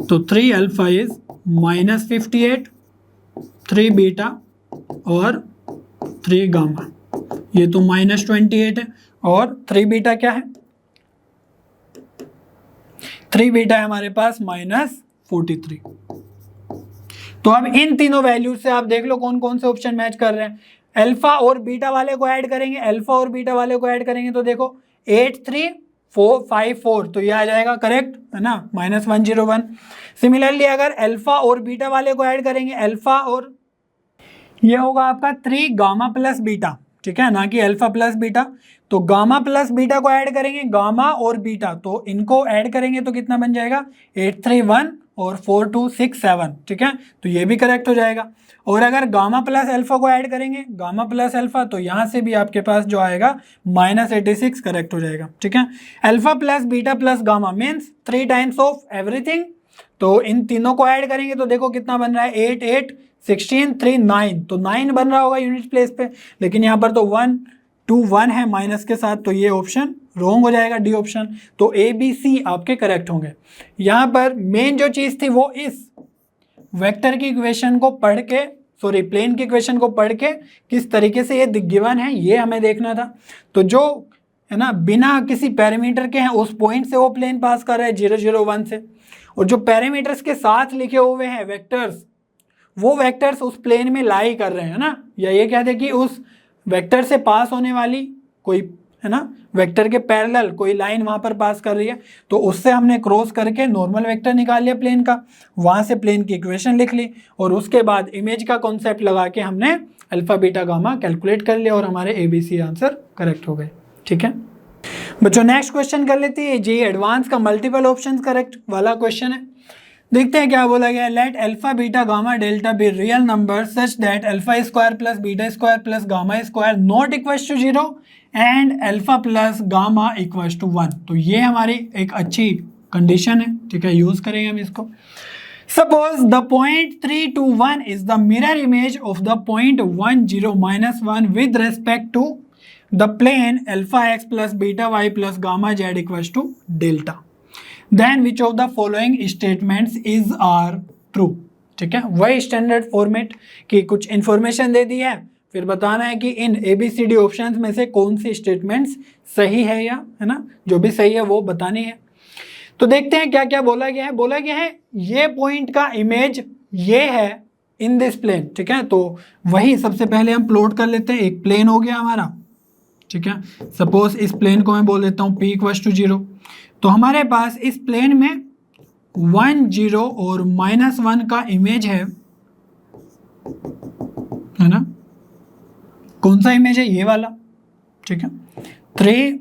तो 3 अल्फा इज -58, 3 बीटा और 3 गामा, ये तो -28 है और 3 बीटा क्या है, 3 बीटा है हमारे पास -43। तो अब इन तीनों वैल्यू से आप देख लो कौन कौन से ऑप्शन मैच कर रहे हैं। अल्फा और बीटा वाले को ऐड करेंगे, अल्फा और बीटा वाले को ऐड करेंगे तो देखो 83454, तो ये आ जाएगा करेक्ट है ना, -101। सिमिलरली अगर अल्फा और बीटा वाले को ऐड करेंगे, अल्फा और ये होगा आपका 3 गामा प्लस बीटा। ठीक है, ना कि अल्फा प्लस बीटा, तो गामा प्लस बीटा को ऐड करेंगे, गामा और बीटा, तो इनको ऐड करेंगे तो कितना बन जाएगा 831 और 4267। ठीक है, तो ये भी करेक्ट हो जाएगा। और अगर गामा प्लस अल्फा को ऐड करेंगे, गामा प्लस अल्फा, तो यहाँ से भी आपके पास जो आएगा -86 करेक्ट हो जाएगा। ठीक है, alpha plus beta plus gamma means 3 times of everything, तो इन तीनों को ऐड करेंगे तो देखो कितना बन रहा है 8 8 16 3 9, तो 9 बन रहा होगा यूनिट प्लेस पे, लेकिन यहाँ पर तो 1 2 1 है माइनस के साथ, तो ये ऑप्शन रॉन्ग हो जाएगा, डी ऑप्शन। तो ए बी सी आपके करेक्ट होंगे। यहाँ पर मेन जो चीज़ थी वो इस वेक्टर की इक्वेशन को पढ़ के, प्लेन की इक्वेशन को पढ़ के किस तरीके से ये गिवन है ये हमें देखना था। तो जो है ना बिना किसी पैरामीटर के हैं उस पॉइंट से वो प्लेन पास कर रहा है 0 0 1 से, और जो पैरामीटर्स के साथ लिखे हुए हैं वेक्टर्स, वो वेक्टर्स उस प्लेन में लाई कर रहे हैं ना, या ये कहते हैं कि उस वेक्टर से पास होने वाली कोई है ना वेक्टर के पैरेलल कोई लाइन वहां पर पास कर रही है, तो उससे हमने क्रॉस करके नॉर्मल वेक्टर निकाल लिया प्लेन का, वहां से प्लेन की इक्वेशन लिख ली और उसके बाद इमेज का कॉन्सेप्ट लगा के हमने अल्फा बीटा गामा कैलकुलेट कर लिया और हमारे ABC आंसर करेक्ट हो गए। ठीक है बच्चों, नेक्स्ट क्वेश्चन कर लेते हैं। जी एडवांस का मल्टीपल ऑप्शन करेक्ट वाला क्वेश्चन है। देखते हैं क्या बोला गया है। Let alpha beta gamma delta be real number such that alpha square plus beta square plus gamma square not equals to 0 and alpha plus gamma equals to 1। तो ये हमारी एक अच्छी कंडीशन है। ठीक है, यूज करेंगे हम इसको। Suppose the point 3 2 1 is the mirror image of the point 1 0 -1 with respect to the plane alpha x plus beta y plus gamma z equals to delta, then which of the following statements is are true. ठीक है, वही standard format की कुछ information दे दी है, फिर बताना है कि इन ABCD ऑप्शंस में से कौन सी स्टेटमेंट्स सही है, या है ना जो भी सही है वो बतानी है। तो देखते हैं क्या क्या बोला गया है। बोला गया है ये पॉइंट का इमेज ये है इन दिस प्लेन, ठीक है। तो वही सबसे पहले हम प्लॉट कर लेते हैं। एक प्लेन हो गया हमारा, ठीक है। सपोज इस प्लेन को मैं बोल देता हूँ p इक्वल्स टू 0। तो हमारे पास इस प्लेन में 1 0 और -1 का इमेज है ना। कौन सा इमेज है? ये वाला, ठीक है। 3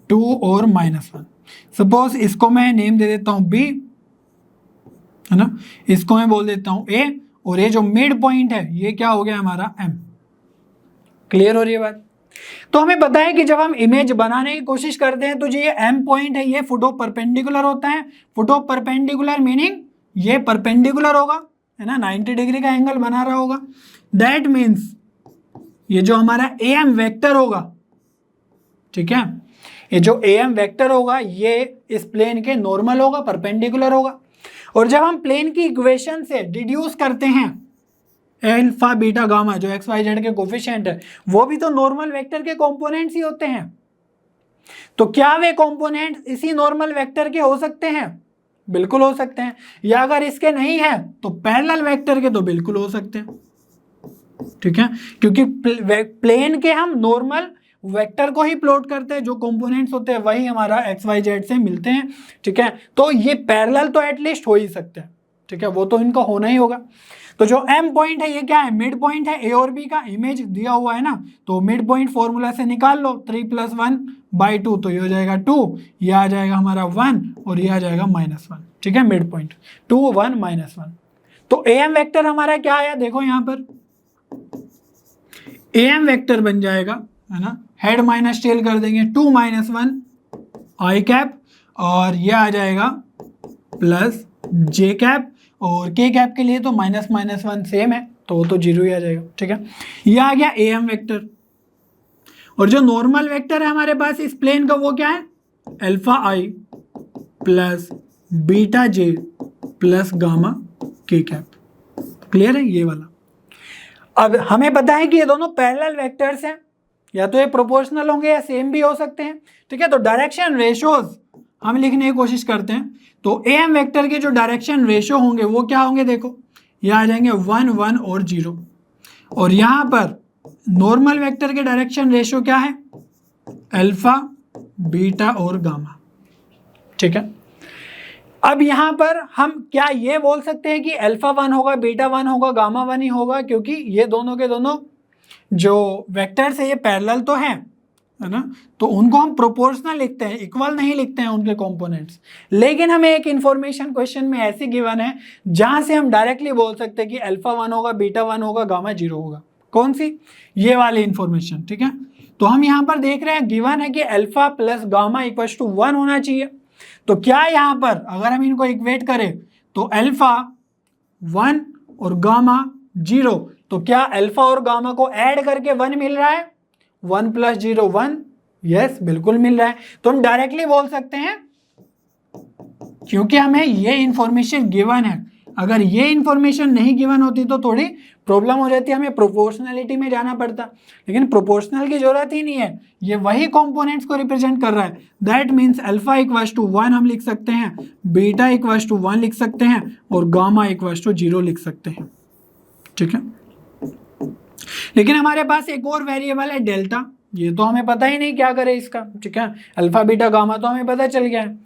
2 और -1। सपोज इसको मैं नेम दे देता हूँ b, है ना। इसको मैं बोल देता हूँ a, और ये जो मिड पॉइंट है ये क्या हो गया हमारा m। क्लियर हो रही है बात? तो हमें पता है कि जब हम इमेज बनाने की कोशिश करते हैं तो जो ये m पॉइंट है ये फुट ऑफ परपेंडिकुलर होता है। फुट ऑफ परपेंडिकुलर मीनिंग ये परपेंडिकुलर होगा, है ना, 90 डिग्री का एंगल बना रहा होगा। दैट मीन्स ये जो हमारा am वेक्टर होगा, ठीक है, ये जो am वेक्टर होगा ये इस प्लेन के नॉर्मल होगा, परपेंडिकुलर होगा। और जब हम प्लेन की इक्वेशन से डिड्यूस करते हैं अल्फा बीटा गामा, जो एक्स वाई जेड के कोफिशिएंट है, वो भी तो नॉर्मल वेक्टर के कंपोनेंट्स ही होते हैं। तो क्या वे कंपोनेंट्स इसी नॉर्मल वेक्टर के हो सकते हैं? बिल्कुल हो सकते हैं। या अगर इसके नहीं है तो पैरेलल वेक्टर के तो बिल्कुल हो सकते हैं, ठीक है, क्योंकि प्लेन के हम नॉर्मल वेक्टर को ही प्लॉट करते हैं, जो कंपोनेंट्स होते हैं वही हमारा एक्स वाई जेड से मिलते हैं, ठीक है। तो ये पैरेलल तो एटलीस्ट हो ही सकते हैं, ठीक है, वो तो इनका होना ही होगा। तो जो m पॉइंट है ये क्या है? मिड पॉइंट है। a और b का इमेज दिया हुआ है ना, तो मिड पॉइंट फॉर्मूला से निकाल लो, 3 + 1/2, तो ये हो जाएगा 2, ये आ जाएगा हमारा 1 और ये आ जाएगा -1, ठीक है। Mid point 2 1 -1। तो am वेक्टर हमारा क्या आया? देखो यहाँ पर am वेक्टर बन जाएगा, है ना, हेड माइनस टेल कर देंगे, 2 - 1 i कैप, और ये आ जाएगा प्लस j कैप, और k कैप के लिए तो -1 सेम है, तो वो तो 0 ही आ जाएगा, ठीक है। ये आ गया am वेक्टर। और जो नॉर्मल वेक्टर है हमारे पास इस प्लेन का वो क्या है? Alpha i plus beta j plus gamma k cap. Clear है ये वाला? अब हमें पता है कि ये दोनों पैरेलल वेक्टर्स हैं, या तो ये प्रोपोर्शनल होंगे या सेम भी हो सकते हैं, ठीक है। तो डायरेक्शन रेशोज हम लिखने की कोशिश करते हैं। तो am वेक्टर के जो डायरेक्शन रेशो होंगे वो क्या होंगे? देखो ये आ जाएंगे 1 1 और 0। और यहाँ पर नॉर्मल वेक्टर के डायरेक्शन रेशो क्या है? अल्फा बीटा और गामा, ठीक है। अब यहाँ पर हम क्या ये बोल सकते हैं कि अल्फा 1 होगा, बीटा 1 होगा, गामा 1 ही होगा, क्योंकि ये दोनों के दोनों जो वेक्टर्स है ये पैरेलल तो हैं, है ना, तो उनको हम प्रोपोर्शनल लिखते हैं, इक्वल नहीं लिखते हैं उनके कंपोनेंट्स। लेकिन हमें एक इंफॉर्मेशन क्वेश्चन में ऐसी गिवन है जहां से हम डायरेक्टली बोल सकते हैं कि अल्फा 1 होगा, बीटा 1 होगा, गामा 0 होगा। कौन सी? ये वाली इंफॉर्मेशन, ठीक है। तो हम यहाँ पर देख रहे हैं गिवन है कि alpha plus gamma equals to 1 होना चाहिए। तो क्या यहाँ पर अगर हम इनको इक्वेट करें तो अल्फा 1 और गामा 0, तो क्या अल्फा और गामा को ऐड करके 1 मिल रहा है? 1 + 0 1, यस बिल्कुल मिल रहा है। तो हम डायरेक्टली बोल सकते हैं, क्योंकि हमें ये इंफॉर्मेशन गिवन है। अगर ये इंफॉर्मेशन नहीं गिवन होती तो थोड़ी प्रॉब्लम हो जाती, हमें प्रोपोर्शनलिटी में जाना पड़ता, लेकिन प्रोपोर्शनल की जरूरत ही नहीं है, ये वही कंपोनेंट्स को रिप्रेजेंट कर रहा है। That means alpha equals to 1 हम लिख सकते हैं, बीटा इक्वल्स टू 1 लिख सकते हैं, और गामा इक्वल्स टू 0 लिख सकते हैं, ठीक है। लेकिन हमारे पास एक और वेरिएबल है डेल्टा, ये तो हमें पता ही नहीं क्या करे इसका, ठीक है। अल्फा बीटा गामा तो हमें पता चल गया है,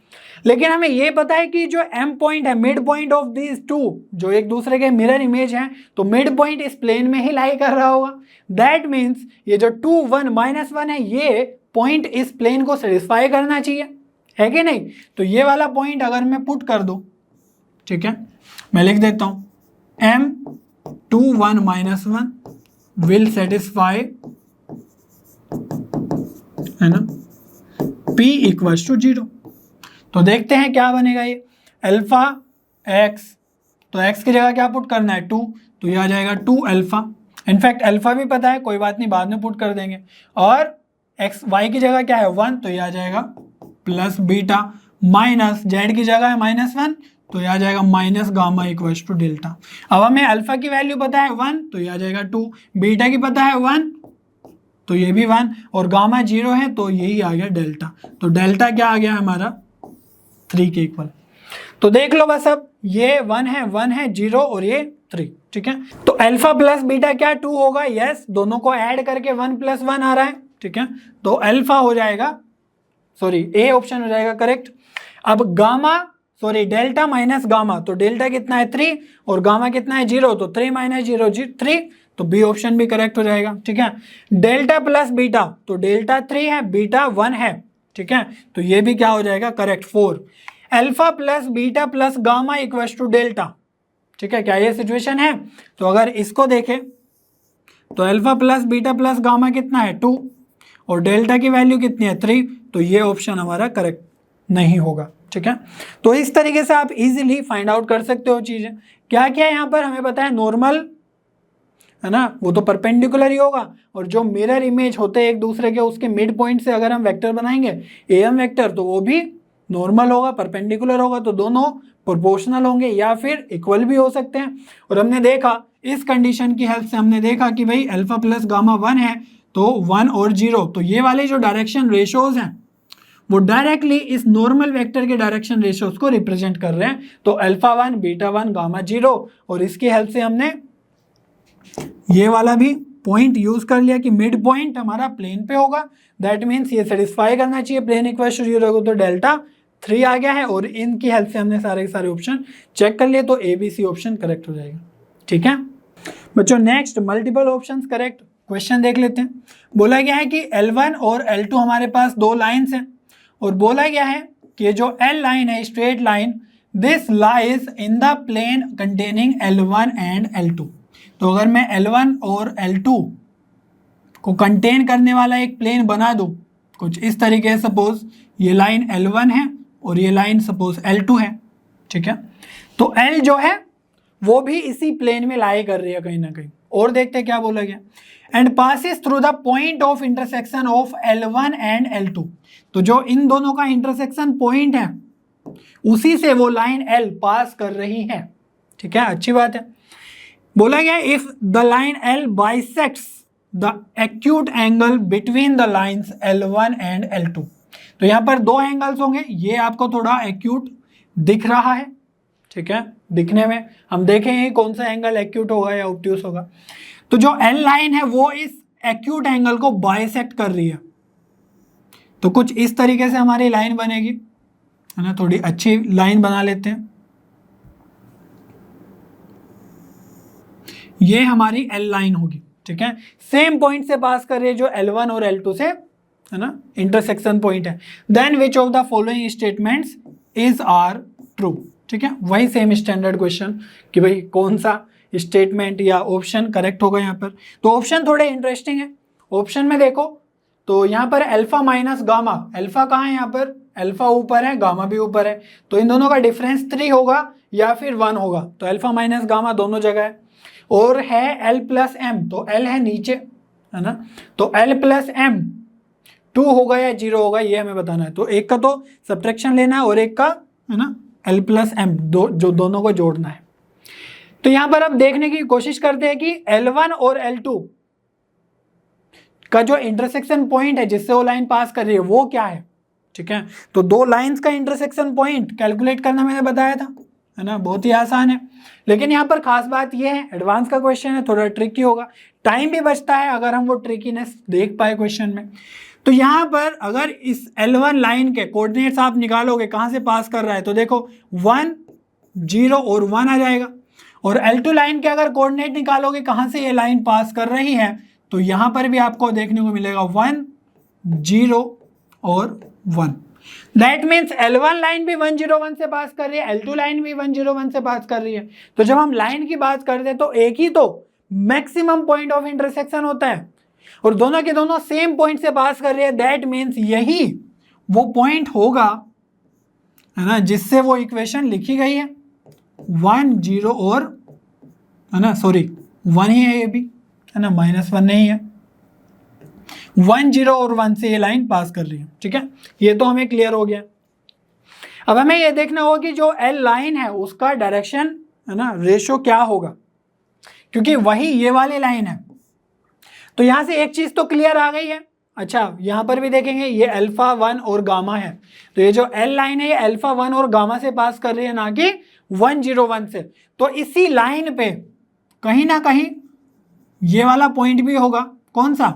लेकिन हमें ये पता है कि जो m पॉइंट है, mid point of this two, जो एक दूसरे के मिरर इमेज हैं, तो मिड पॉइंट इस प्लेन में ही लाई कर रहा होगा। दैट मीन्स ये जो 2 1 -1 है, ये पॉइंट इस प्लेन को सेटिस्फाई करना चाहिए, है कि नहीं? तो ये वाला पॉइंट अगर मैं पुट कर दूं, ठीक है, मैं लिख देता हूं m 2 1 -1 विल सेटिस्फाई, है ना, p इक्वल्स टू 0। तो देखते हैं क्या बनेगा ये अल्फा x, तो x की जगह क्या पुट करना है? 2, तो ये आ जाएगा 2 अल्फा। इनफैक्ट अल्फा भी पता है, कोई बात नहीं, बाद में पुट कर देंगे। और x y की जगह क्या है? 1, तो ये आ जाएगा प्लस बीटा, माइनस z की जगह है -1, तो ये आ जाएगा minus gamma equals to delta. अब हमें अल्फा की वैल्यू पता है 1, तो ये आ जाएगा 2, बीटा की पता है 1, तो ये भी 1, और गामा 0 है, तो यही आ गया डेल्टा। तो डेल्टा क्या आ गया हमारा? 3 के इक्वल। तो देख लो बस, अब ये 1 है 0 और ये 3, ठीक है। तो अल्फा प्लस बीटा क्या 2 होगा, यस, दोनों को ऐड करके 1 + 1 आ रहा है, ठीक है। तो अल्फा हो जाएगा, सॉरी ए ऑप्शन हो जाएगा करेक्ट। अब gamma sorry delta minus gamma, तो डेल्टा कितना है 3 और गामा कितना है 0, तो 3 - 0 3, तो बी ऑप्शन भी करेक्ट हो जाएगा, ठीक है। डेल्टा प्लस बीटा, तो डेल्टा 3 है बीटा 1 है, ठीक है, तो ये भी क्या हो जाएगा correct 4। Alpha plus beta plus gamma equals to delta, ठीक है, क्या ये सिचुएशन है। तो अगर इसको देखें तो alpha plus beta plus gamma कितना है 2 और डेल्टा की वैल्यू कितनी है 3, तो ये ऑप्शन हमारा करेक्ट नहीं होगा, ठीक है। तो इस तरीके से आप इजीली फाइंड आउट कर सकते हो चीजें। क्या क्या यहाँ पर हमें पता है, नॉर्मल है ना, वो तो परपेंडिकुलर ही होगा, और जो मिरर इमेज होते हैं एक दूसरे के, उसके मिड पॉइंट से अगर हम वेक्टर बनाएंगे एम वेक्टर, तो वो भी नॉर्मल होगा, परपेंडिकुलर होगा, तो दोनों प्रोपोर्शनल होंगे या फिर इक्वल भी हो सकते हैं। और हमने देखा इस कंडीशन की हेल्प से, हमने देखा कि भाई अल्फा प्लस गामा 1 है तो 1 और 0, तो ये वाले जो डायरेक्शन रेशोज हैं वो डायरेक्टली इस नॉर्मल वेक्टर के डायरेक्शन रेशोज को रिप्रेजेंट कर रहे हैं। तो अल्फा 1 बीटा 1 गामा 0, और इसकी हेल्प से हमने ये वाला भी पॉइंट यूज कर लिया कि मिड पॉइंट हमारा प्लेन पे होगा, दैट मीन्स ये सेटिस्फाई करना चाहिए प्लेन इक्वल टू 0 को, तो डेल्टा 3 आ गया है। और इनकी हेल्प से हमने सारे के सारे ऑप्शन चेक कर लिए, तो A B C option correct हो जाएगा, ठीक है बच्चों। Next multiple options correct question देख लेते हैं। बोला गया है कि L1 और L2 हमारे पास दो लाइंस हैं, और बोला गया है कि जो L लाइन है straight line, this lies in the plane containing L1 and L2। तो अगर मैं L1 और L2 को कंटेन करने वाला एक प्लेन बना दूं कुछ इस तरीके से, सपोज ये लाइन L1 है और ये लाइन सपोज L2 है, ठीक है। तो L जो है वो भी इसी प्लेन में लाई कर रही है कहीं ना कहीं। और देखते हैं क्या बोला गया, and passes through the point of intersection of L1 and L2। तो जो इन दोनों का इंटरसेक्शन पॉइंट है उसी से वो लाइन L पास कर रही है, ठीक है, अच्छी बात है। बोला गया if the line L bisects the acute angle between the lines L1 and L2। तो यहाँ पर दो एंगल्स होंगे, ये आपको थोड़ा एक्यूट दिख रहा है, ठीक है, दिखने में हम देखेंगे कौन सा एंगल एक्यूट होगा या ऑब्ट्यूस होगा। तो जो L लाइन है वो इस एक्यूट एंगल को बाइसेक्ट कर रही है, तो कुछ इस तरीके से हमारी लाइन बनेगी, है ना, थोड़ी अच्छी लाइन बना लेते हैं। ये हमारी L लाइन होगी, ठीक है, सेम पॉइंट से पास कर रही है जो L1 और L2 से, है ना, इंटरसेक्शन पॉइंट है। Then which of the following statements is are true, ठीक है, वही सेम स्टैंडर्ड क्वेश्चन कि भाई कौन सा स्टेटमेंट या ऑप्शन करेक्ट होगा यहाँ पर। तो ऑप्शन थोड़े इंटरेस्टिंग है। ऑप्शन में देखो तो यहाँ पर अल्फा माइनस गामा, अल्फा कहाँ है यहाँ पर, अल्फा ऊपर है गामा भी ऊपर है, तो इन दोनों का डिफरेंस 3 होगा या फिर 1 होगा, तो अल्फा माइनस गामा दोनों जगह है। और है L प्लस M, तो L है नीचे, है ना, तो L प्लस M 2 होगा या 0 होगा ये हमें बताना है। तो एक का तो सब्ट्रैक्शन लेना है और एक का, है ना, L प्लस M जो दोनों को जोड़ना है। तो यहां पर अब देखने की कोशिश करते हैं कि L1 और L2 का जो इंटरसेक्शन पॉइंट है जिससे वो लाइन पास कर रही है वो क्या है, ठीक है। तो दो लाइंस का इंटरसेक्शन पॉइंट कैलकुलेट करना मैंने बताया था, है ना, बहुत ही आसान है। लेकिन यहाँ पर खास बात ये है, एडवांस का क्वेश्चन है, थोड़ा ट्रिकी होगा, टाइम भी बचता है अगर हम वो ट्रिकीनेस देख पाए क्वेश्चन में। तो यहाँ पर अगर इस L1 लाइन के कोऑर्डिनेट्स आप निकालोगे कहाँ से पास कर रहा है, तो देखो 1 0 और 1 आ जाएगा। और L2 लाइन के अगर कोऑर्डिनेट निकालोगे कहाँ से ये लाइन पास कर रही है, तो यहाँ पर भी आपको देखने को मिलेगा 1 0 और 1। दैट मीन्स L1 लाइन भी 1 0 1 से पास कर रही है, L2 लाइन भी 1 0 1 से पास कर रही है। तो जब हम लाइन की बात करते हैं तो एक ही तो मैक्सिमम पॉइंट ऑफ इंटरसेक्शन होता है और दोनों के दोनों सेम पॉइंट से पास कर रही है। दैट मीन्स यही वो पॉइंट होगा, है ना, जिससे वो इक्वेशन लिखी गई है 1 0 और, है ना, सॉरी 1 ही है ये भी, है ना, -1 नहीं है, 1 0 और 1 से ये लाइन पास कर रही है, ठीक है, ये तो हमें क्लियर हो गया। अब हमें ये देखना होगा कि जो L लाइन है उसका डायरेक्शन, है ना, रेशो क्या होगा, क्योंकि वही ये वाली लाइन है। तो यहां से एक चीज तो क्लियर आ गई है अच्छा यहाँ पर भी देखेंगे ये अल्फा 1 और गामा है, तो ये जो एल लाइन है ये अल्फा 1 और गामा से पास कर रही है, ना कि 101 से। तो इसी लाइन पे कहीं ना कहीं ये वाला पॉइंट भी होगा, कौन सा,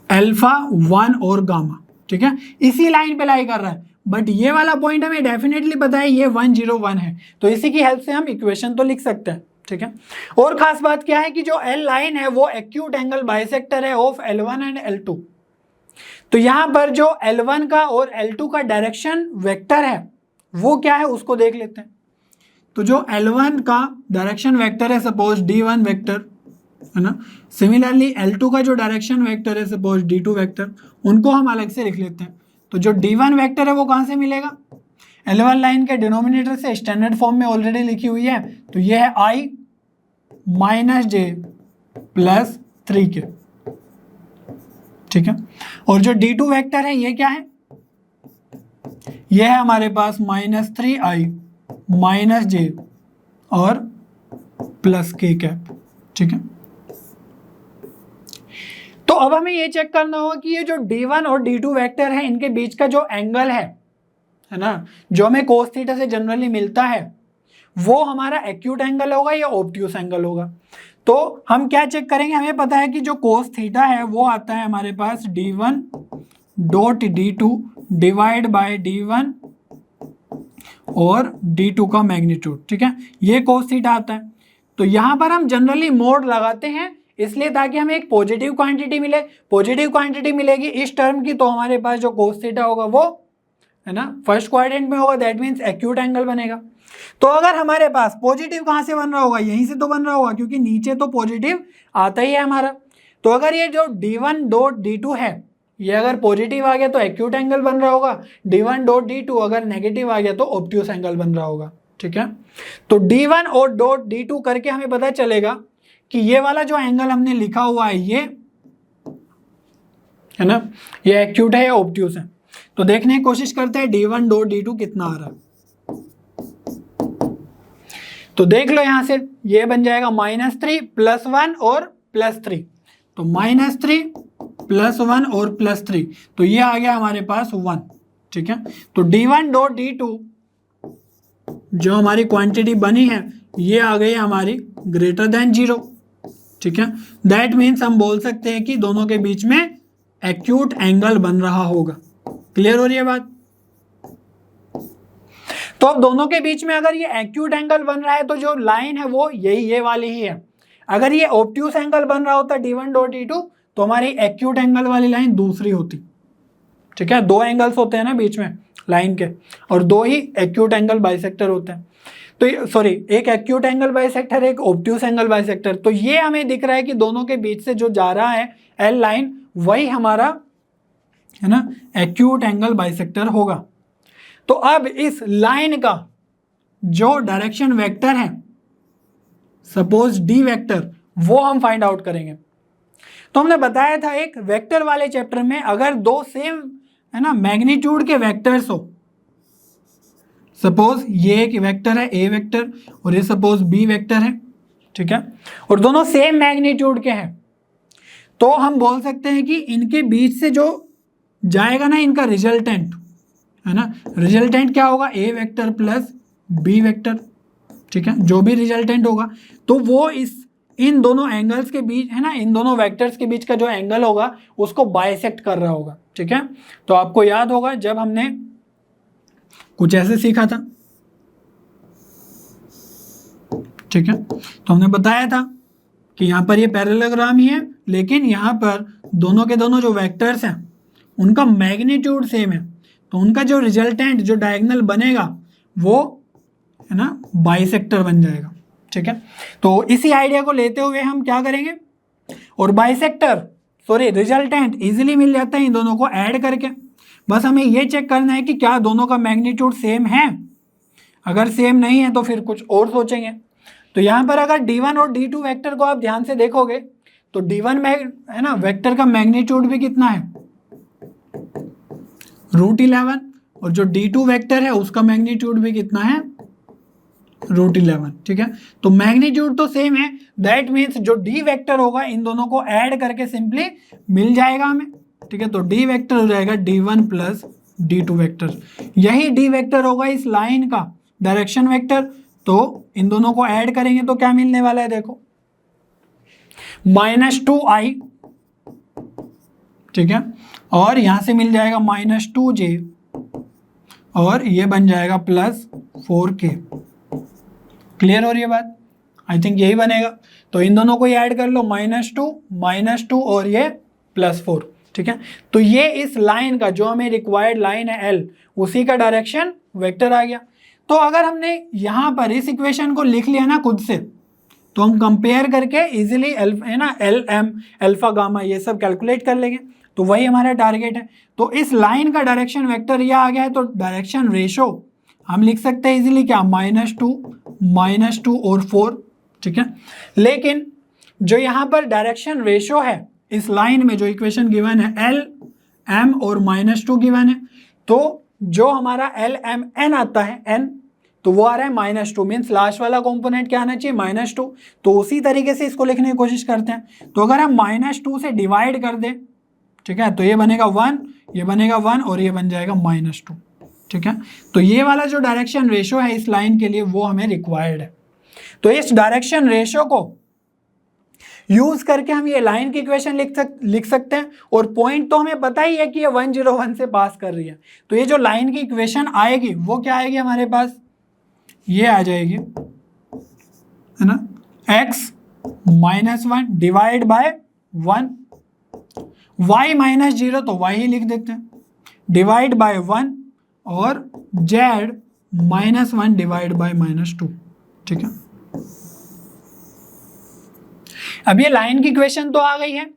अल्फा 1 और गामा, ठीक है, इसी लाइन पे लाई कर रहा है। बट ये वाला पॉइंट हमें डेफिनेटली पता है ये 101 है, तो इसी की हेल्प से हम इक्वेशन तो लिख सकते हैं, ठीक है। और खास बात क्या है कि जो एल लाइन है वो एक्यूट एंगल बाइसेक्टर है ऑफ L1 एंड L2। तो यहां पर जो L1 का और L2 का डायरेक्शन वेक्टर है वो क्या है उसको देख लेते हैं। तो जो L1 का डायरेक्शन वेक्टर है सपोज D1 वेक्टर है ना, सिमिलरली L2 का जो डायरेक्शन वेक्टर है सपोज D2 वेक्टर, उनको हम अलग से लिख लेते हैं। तो जो D1 वेक्टर है वो कहां से मिलेगा, L1 लाइन के डिनोमिनेटर से, स्टैंडर्ड फॉर्म में ऑलरेडी लिखी हुई है, तो ये है I minus J plus 3k, ठीक है। और जो D2 वेक्टर है ये क्या है, ये है हमारे पास -3i माइनस जे और प्लस k कैप, ठीक है। तो अब हमें ये चेक करना होगा कि ये जो D1 और D2 वेक्टर है इनके बीच का जो एंगल है ना, जो हमें कोस थीटा से जनरली मिलता है, वो हमारा एक्यूट एंगल होगा या ऑब्ट्यूस एंगल होगा। तो हम क्या चेक करेंगे, हमें पता है कि जो कोस थीटा है वो आता है हमारे पास D1 dot D2 divide by D1 और D2 का मैग्नीट्यूड, ठीक है, ये कोस थीटा आता है। तो यहां पर हम जनरली मोड लगाते हैं इसलिए ताकि हमें एक पॉजिटिव क्वांटिटी मिले, पॉजिटिव क्वांटिटी मिलेगी इस टर्म की, तो हमारे पास जो कोस थीटा होगा वो है ना फर्स्ट क्वाड्रेंट में होगा, दैट मीन्स एक्यूट एंगल बनेगा। तो अगर हमारे पास पॉजिटिव कहां से बन रहा होगा, यहीं से तो बन रहा होगा क्योंकि नीचे तो पॉजिटिव आता ही है हमारा। तो अगर ये जो D1 डॉट D2 है ये अगर पॉजिटिव आ गया तो एक्यूट एंगल बन रहा होगा, D1 डॉट D2 अगर नेगेटिव आ गया तो ऑब्ट्यूस एंगल बन रहा होगा, ठीक है। तो D1 और डॉट D2 करके हमें पता चलेगा कि ये वाला जो एंगल हमने लिखा हुआ है ये है ना, ये एक्यूट है या ऑब्ट्यूस है। तो देखने की कोशिश करते हैं D1 डॉट D2 कितना आ रहा है। तो देख लो यहां से ये बन जाएगा -3 + 1 और +3, तो -3 + 1 और +3, तो ये आ गया हमारे पास 1, ठीक है। तो D1 डॉट D2 जो हमारी क्वांटिटी बनी है ये आ गई हमारी ग्रेटर देन 0, ठीक है। दैट मीन्स हम बोल सकते हैं कि दोनों के बीच में एक्यूट एंगल बन रहा होगा। क्लियर हो रही है बात। तो अब दोनों के बीच में अगर ये एक्यूट एंगल बन रहा है तो जो लाइन है वो यही ये वाली ही है। अगर ये ऑब्ट्यूस एंगल बन रहा होता D1 डॉट D2 तो हमारी एक्यूट एंगल वाली लाइन दूसरी होती, ठीक है। दो एंगल्स होते हैं ना बीच में लाइन के, और दो ही एक्यूट एंगल बाइसेक्टर होते हैं। तो सॉरी, एक एक्यूट एंगल बाइसेक्टर, एक ऑब्ट्यूस एंगल बाइसेक्टर। तो ये हमें दिख रहा है कि दोनों के बीच से जो जा रहा है एल लाइन वही हमारा है ना एक्यूट एंगल बाइसेक्टर होगा। तो अब इस लाइन का जो डायरेक्शन वेक्टर है सपोज D वेक्टर, वो हम फाइंड आउट करेंगे। तो हमने बताया था एक वेक्टर वाले चैप्टर में अगर दो सेम है ना मैग्नीट्यूड के वेक्टर्स हो, सपोज ये एक वेक्टर है A वेक्टर और ये सपोज B वेक्टर है, ठीक है, और दोनों सेम मैग्नीट्यूड के हैं, तो हम बोल सकते हैं कि इनके बीच से जो जाएगा ना इनका रिजल्टेंट है ना, रिजल्टेंट क्या होगा A vector plus B vector, ठीक है, जो भी रिजल्टेंट होगा तो वो इन दोनों एंगल्स के बीच है ना, इन दोनों वेक्टर्स के बीच का जो एंगल होगा उसको बाइसेक्ट कर रहा होगा, ठीक है। तो आपको याद होगा जब हमने कुछ ऐसे सीखा था, ठीक है, तो हमने बताया था कि यहाँ पर ये पैरेललोग्राम ही है लेकिन यहाँ पर दोनों के दोनों जो वेक्टर्स हैं उनका मैग्नीट्यूड सेम है, तो उनका जो रिजल्टेंट जो डायगोनल बनेगा वो है ना बाइसेक्टर बन जाएगा, ठीक है। तो इसी आइडिया को लेते हुए हम क्या करेंगे, और बाइसेक्टर सॉरी रिजल्टेंट इजीली मिल जाता है इन दोनों को ऐड करके। बस हमें ये चेक करना है कि क्या दोनों का मैग्नीट्यूड सेम है, अगर सेम नहीं है तो फिर कुछ और सोचेंगे। तो यहाँ पर अगर D1 और D2 वेक्टर को आप ध्यान से देखोगे तो D1 है ना वेक्टर का मैग्नीट्यूड भी कितना है √11, और जो D2 वेक्टर है उसका मैग्नीट्यूड भी कितना है √11, ठीक है। तो मैग्नीट्यूड तो सेम है, दैट मीन्स जो डी वेक्टर होगा इन दोनों को ऐड करके सिंपली मिल जाएगा हमें, ठीक है। तो डी वेक्टर हो जाएगा d1 प्लस d2 वेक्टर, यही डी वेक्टर होगा इस लाइन का डायरेक्शन वेक्टर। तो इन दोनों को ऐड करेंगे तो क्या मिलने वाला है, देखो -2i, ठीक है, और यहां से मिल जाएगा -2j, और ये बन जाएगा +4k। क्लियर हो रही है बात? आई थिंक यही बनेगा। तो इन दोनों को ऐड कर लो, -2 और ये +4, ठीक है। तो ये इस लाइन का जो हमें रिक्वायर्ड लाइन है L, उसी का डायरेक्शन वेक्टर आ गया। तो अगर हमने यहाँ पर इस इक्वेशन को लिख लिया ना खुद से, तो हम कंपेयर करके इजीली है ना LM अल्फा गामा ये सब कैलकुलेट कर लेंगे। तो वही हमारा टारगेट है। तो इस लाइन का डायरेक्शन वेक्टर ये आ गया है, तो डायरेक्शन रेशो हम लिख सकते हैं इजीली क्या, -2 और 4, ठीक है। लेकिन जो यहाँ पर डायरेक्शन रेशो है इस लाइन में, जो इक्वेशन गिवन है L M और -2 गिवन है, तो जो हमारा LMN आता है N, तो वो आ रहा है -2, मीन्स लास्ट वाला कंपोनेंट क्या आना चाहिए, -2। तो उसी तरीके से इसको लिखने की कोशिश करते हैं। तो अगर हम -2 से डिवाइड कर दें, ठीक है, तो ये बनेगा 1, ये बनेगा 1 और ये बन जाएगा -2, ठीक है। तो ये वाला जो डायरेक्शन रेशो है इस लाइन के लिए वो हमें रिक्वायर्ड है। तो इस डायरेक्शन रेशो को यूज करके हम ये लाइन की इक्वेशन लिख सकते हैं। और पॉइंट तो हमें पता ही है कि ये 101 से पास कर रही है। तो ये जो लाइन की इक्वेशन आएगी वो क्या आएगी हमारे पास, ये आ जाएगी, है ना, x -1 डिवाइड बाय 1, y -0 तो y ही लिख देते हैं, डिवाइड बाय 1, और z -1 डिवाइड बाय -2, ठीक है। अब ये लाइन की इक्वेशन तो आ गई है,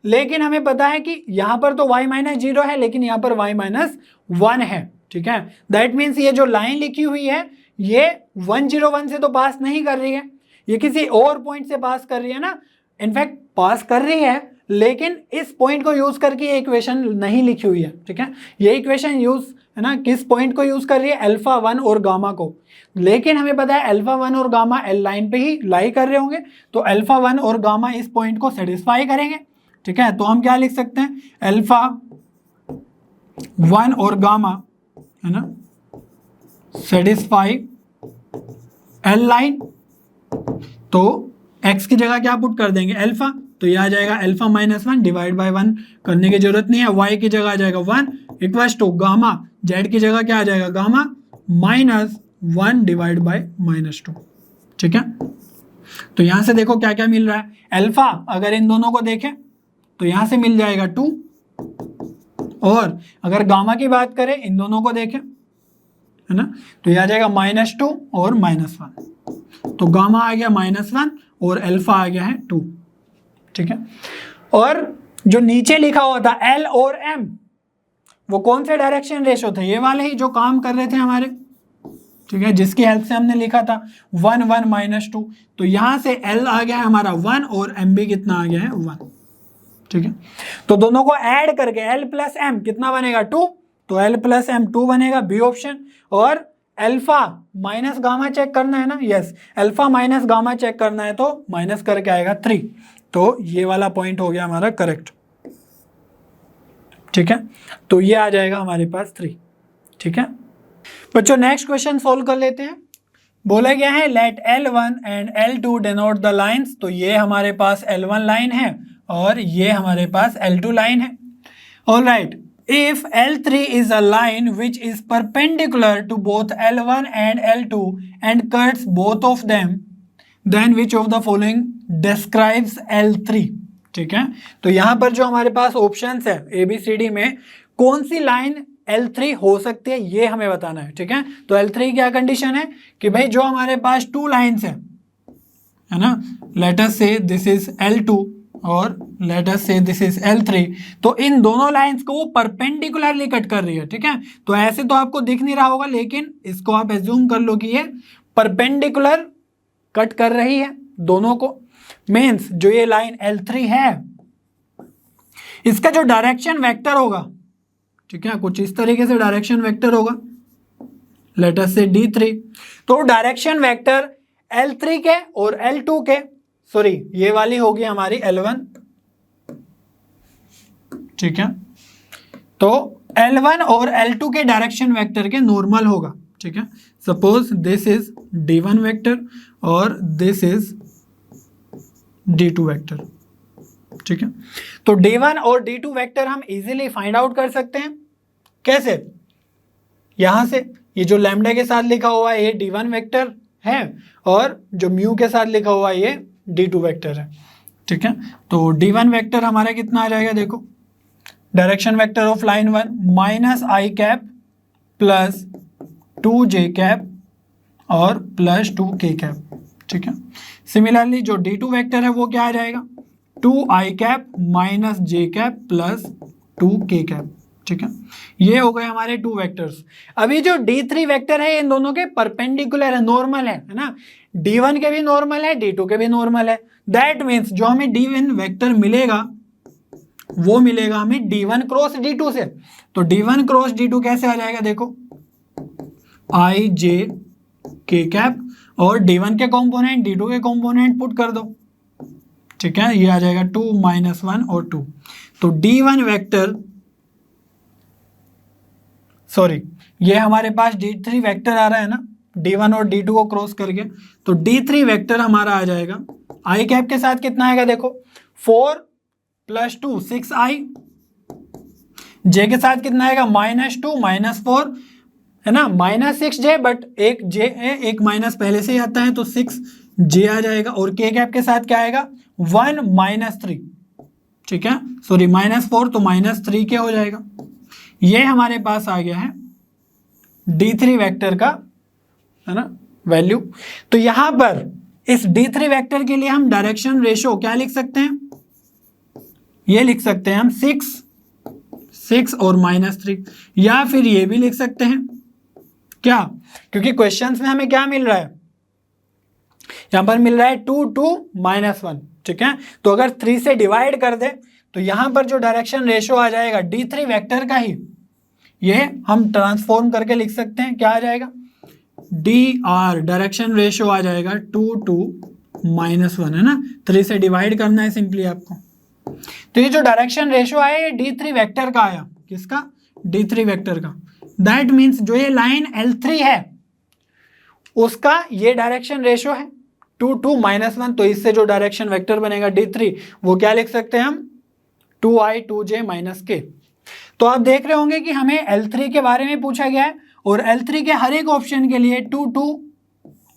लेकिन हमें पता है कि यहां पर तो y -0 है, लेकिन यहां पर y -1 है, ठीक है। दैट मीन्स ये जो लाइन लिखी हुई है ये 101 से तो पास नहीं कर रही है, ये किसी और पॉइंट से पास कर रही है ना। इनफैक्ट पास कर रही है, लेकिन इस पॉइंट को यूज करके ये इक्वेशन नहीं लिखी हुई है, ठीक है। ये इक्वेशन यूज है ना किस पॉइंट को यूज कर रही है, α1 और गामा को। लेकिन हमें पता है α1 और गामा L लाइन पे ही लाई कर रहे होंगे, तो α1 और गामा इस पॉइंट को सेटिस्फाई करेंगे, ठीक है। तो हम क्या लिख सकते हैं, α1 और गामा, है ना, सेटिस्फाई L लाइन। तो x की जगह क्या पुट कर देंगे, अल्फा, तो ये आ जाएगा α -1 डिवाइड बाय 1, करने की जरूरत नहीं है। y की जगह आ जाएगा 1 इक्वल्स टू गामा, z की जगह क्या आ जाएगा, गामा -1 डिवाइड बाय -2, ठीक है। तो यहां से देखो क्या क्या मिल रहा है, अल्फा अगर इन दोनों को देखें तो यहां से मिल जाएगा 2, और अगर गामा की बात करें इन दोनों को देखें, है ना, तो यह आ जाएगा -2 और -1, तो गामा आ गया -1 और अल्फा आ गया है 2, ठीक है। और जो नीचे लिखा हुआ था L और M, वो कौन से डायरेक्शन रेशो थे, ये वाले ही जो काम कर रहे थे हमारे, ठीक है, जिसकी हेल्प से हमने लिखा था 1 1 -2। तो यहां से L आ गया है हमारा 1 और M भी कितना आ गया है 1, ठीक है। तो दोनों को ऐड करके L प्लस M कितना बनेगा 2, तो L प्लस M 2 बनेगा, बी ऑप्शन। और अल्फा माइनस गामा चेक करना है ना, yes, alpha minus gamma check करना है तो माइनस करके आएगा 3, तो ये वाला पॉइंट हो गया हमारा करेक्ट, ठीक है। तो ये आ जाएगा हमारे पास 3, ठीक है। बच्चों नेक्स्ट क्वेश्चन सोल्व कर लेते हैं। बोला गया है let L1 and L2 denote the lines, तो ये हमारे पास L1 लाइन है और ये हमारे पास L2 लाइन है। Alright, if L3 is a line which is perpendicular to both L1 and L2 and cuts both of them, then which of the following describes L3, ठीक है। तो यहां पर जो हमारे पास ऑप्शंस है ABCD में, कौन सी लाइन L3 हो सकती है ये हमें बताना है, ठीक है। तो L3 क्या कंडीशन है कि भाई जो हमारे पास 2 लाइन्स है ना, लेट अस से दिस इज L2 और लेट अस से दिस इज L3, तो इन दोनों लाइंस को वो परपेंडिकुलरली कट कर रही है, ठीक है। तो ऐसे तो आपको दिख नहीं रहा होगा, लेकिन इसको आप एज्यूम कर लो कि ये परपेंडिकुलर कट कर रही है दोनों को। मीन्स जो ये लाइन L3 है इसका जो डायरेक्शन वेक्टर होगा, ठीक है, कुछ इस तरीके से डायरेक्शन वेक्टर होगा, लेट अस से D3। तो डायरेक्शन वेक्टर L3 के और L2 के, सॉरी ये वाली होगी हमारी L1, ठीक है। तो L1 और L2 के डायरेक्शन वेक्टर के नॉर्मल होगा, ठीक है। Suppose this is D1 vector और दिस इज D2 वेक्टर, ठीक है। तो D1 और D2 वेक्टर हम इजीली फाइंड आउट कर सकते हैं। कैसे? यहां से ये जो लैम्डा के साथ लिखा हुआ है ये D1 वेक्टर है और जो म्यू के साथ लिखा हुआ है ये D2 वेक्टर है, ठीक है। तो D1 वेक्टर हमारा कितना आ जाएगा, देखो direction vector of line 1 minus I cap plus 2j cap और प्लस 2k कैप, ठीक है। सिमिलरली जो D2 वेक्टर है वो क्या आ जाएगा, 2i cap minus j cap plus 2k cap, ठीक है। ये हो गए हमारे 2 वेक्टर्स। अभी जो D3 वेक्टर है इन दोनों के परपेंडिकुलर है, नॉर्मल है ना। D1 के भी नॉर्मल है, D2 के भी नॉर्मल है। दैट मीन्स जो हमें D1 वेक्टर मिलेगा वो मिलेगा हमें D1 क्रॉस D2 से। तो D1 क्रॉस D2 कैसे आ जाएगा, देखो i j k कैप और D1 के कंपोनेंट D2 के कंपोनेंट पुट कर दो, ठीक है। ये आ जाएगा 2 माइनस 1 और 2। तो D1 वेक्टर, सॉरी ये हमारे पास D3 वेक्टर आ रहा है ना, D1 और D2 को क्रॉस करके। तो D3 वेक्टर हमारा आ जाएगा i कैप के साथ कितना आएगा, देखो 4 प्लस 2 6i, j के साथ कितना आएगा -2 -4 है ना, -6j, बट एक j है एक माइनस पहले से ही आता है तो 6j आ जाएगा। और k कैप के साथ क्या आएगा 1 -3, ठीक है, सॉरी -4 तो -3k हो जाएगा। ये हमारे पास आ गया है D3 वेक्टर का, है ना, वैल्यू। तो यहां पर इस D3 वेक्टर के लिए हम डायरेक्शन रेशो क्या लिख सकते हैं, ये लिख सकते हैं हम 6 और -3, या फिर ये भी लिख सकते हैं क्या, क्योंकि क्वेश्चंस में हमें क्या मिल रहा है, यहां पर मिल रहा है 2 2 -1, ठीक है। तो अगर 3 से डिवाइड कर दे तो यहां पर जो डायरेक्शन रेशो आ जाएगा D3 वेक्टर का ही, ये हम ट्रांसफॉर्म करके लिख सकते हैं, क्या आ जाएगा DR, डायरेक्शन रेशो आ जाएगा 2 2 -1, है ना, 3 से डिवाइड करना है सिंपली आपको। तो ये जो डायरेक्शन रेशो आया ये D3 वेक्टर का आया, किसका, D3 वेक्टर का। दैट मीन्स जो ये लाइन L3 है उसका ये डायरेक्शन रेशो है 2 2 -1। तो इससे जो डायरेक्शन वेक्टर बनेगा D3 वो क्या लिख सकते हैं हम 2i 2j -k। तो आप देख रहे होंगे कि हमें L3 के बारे में पूछा गया है और L3 के हर एक ऑप्शन के लिए 2 2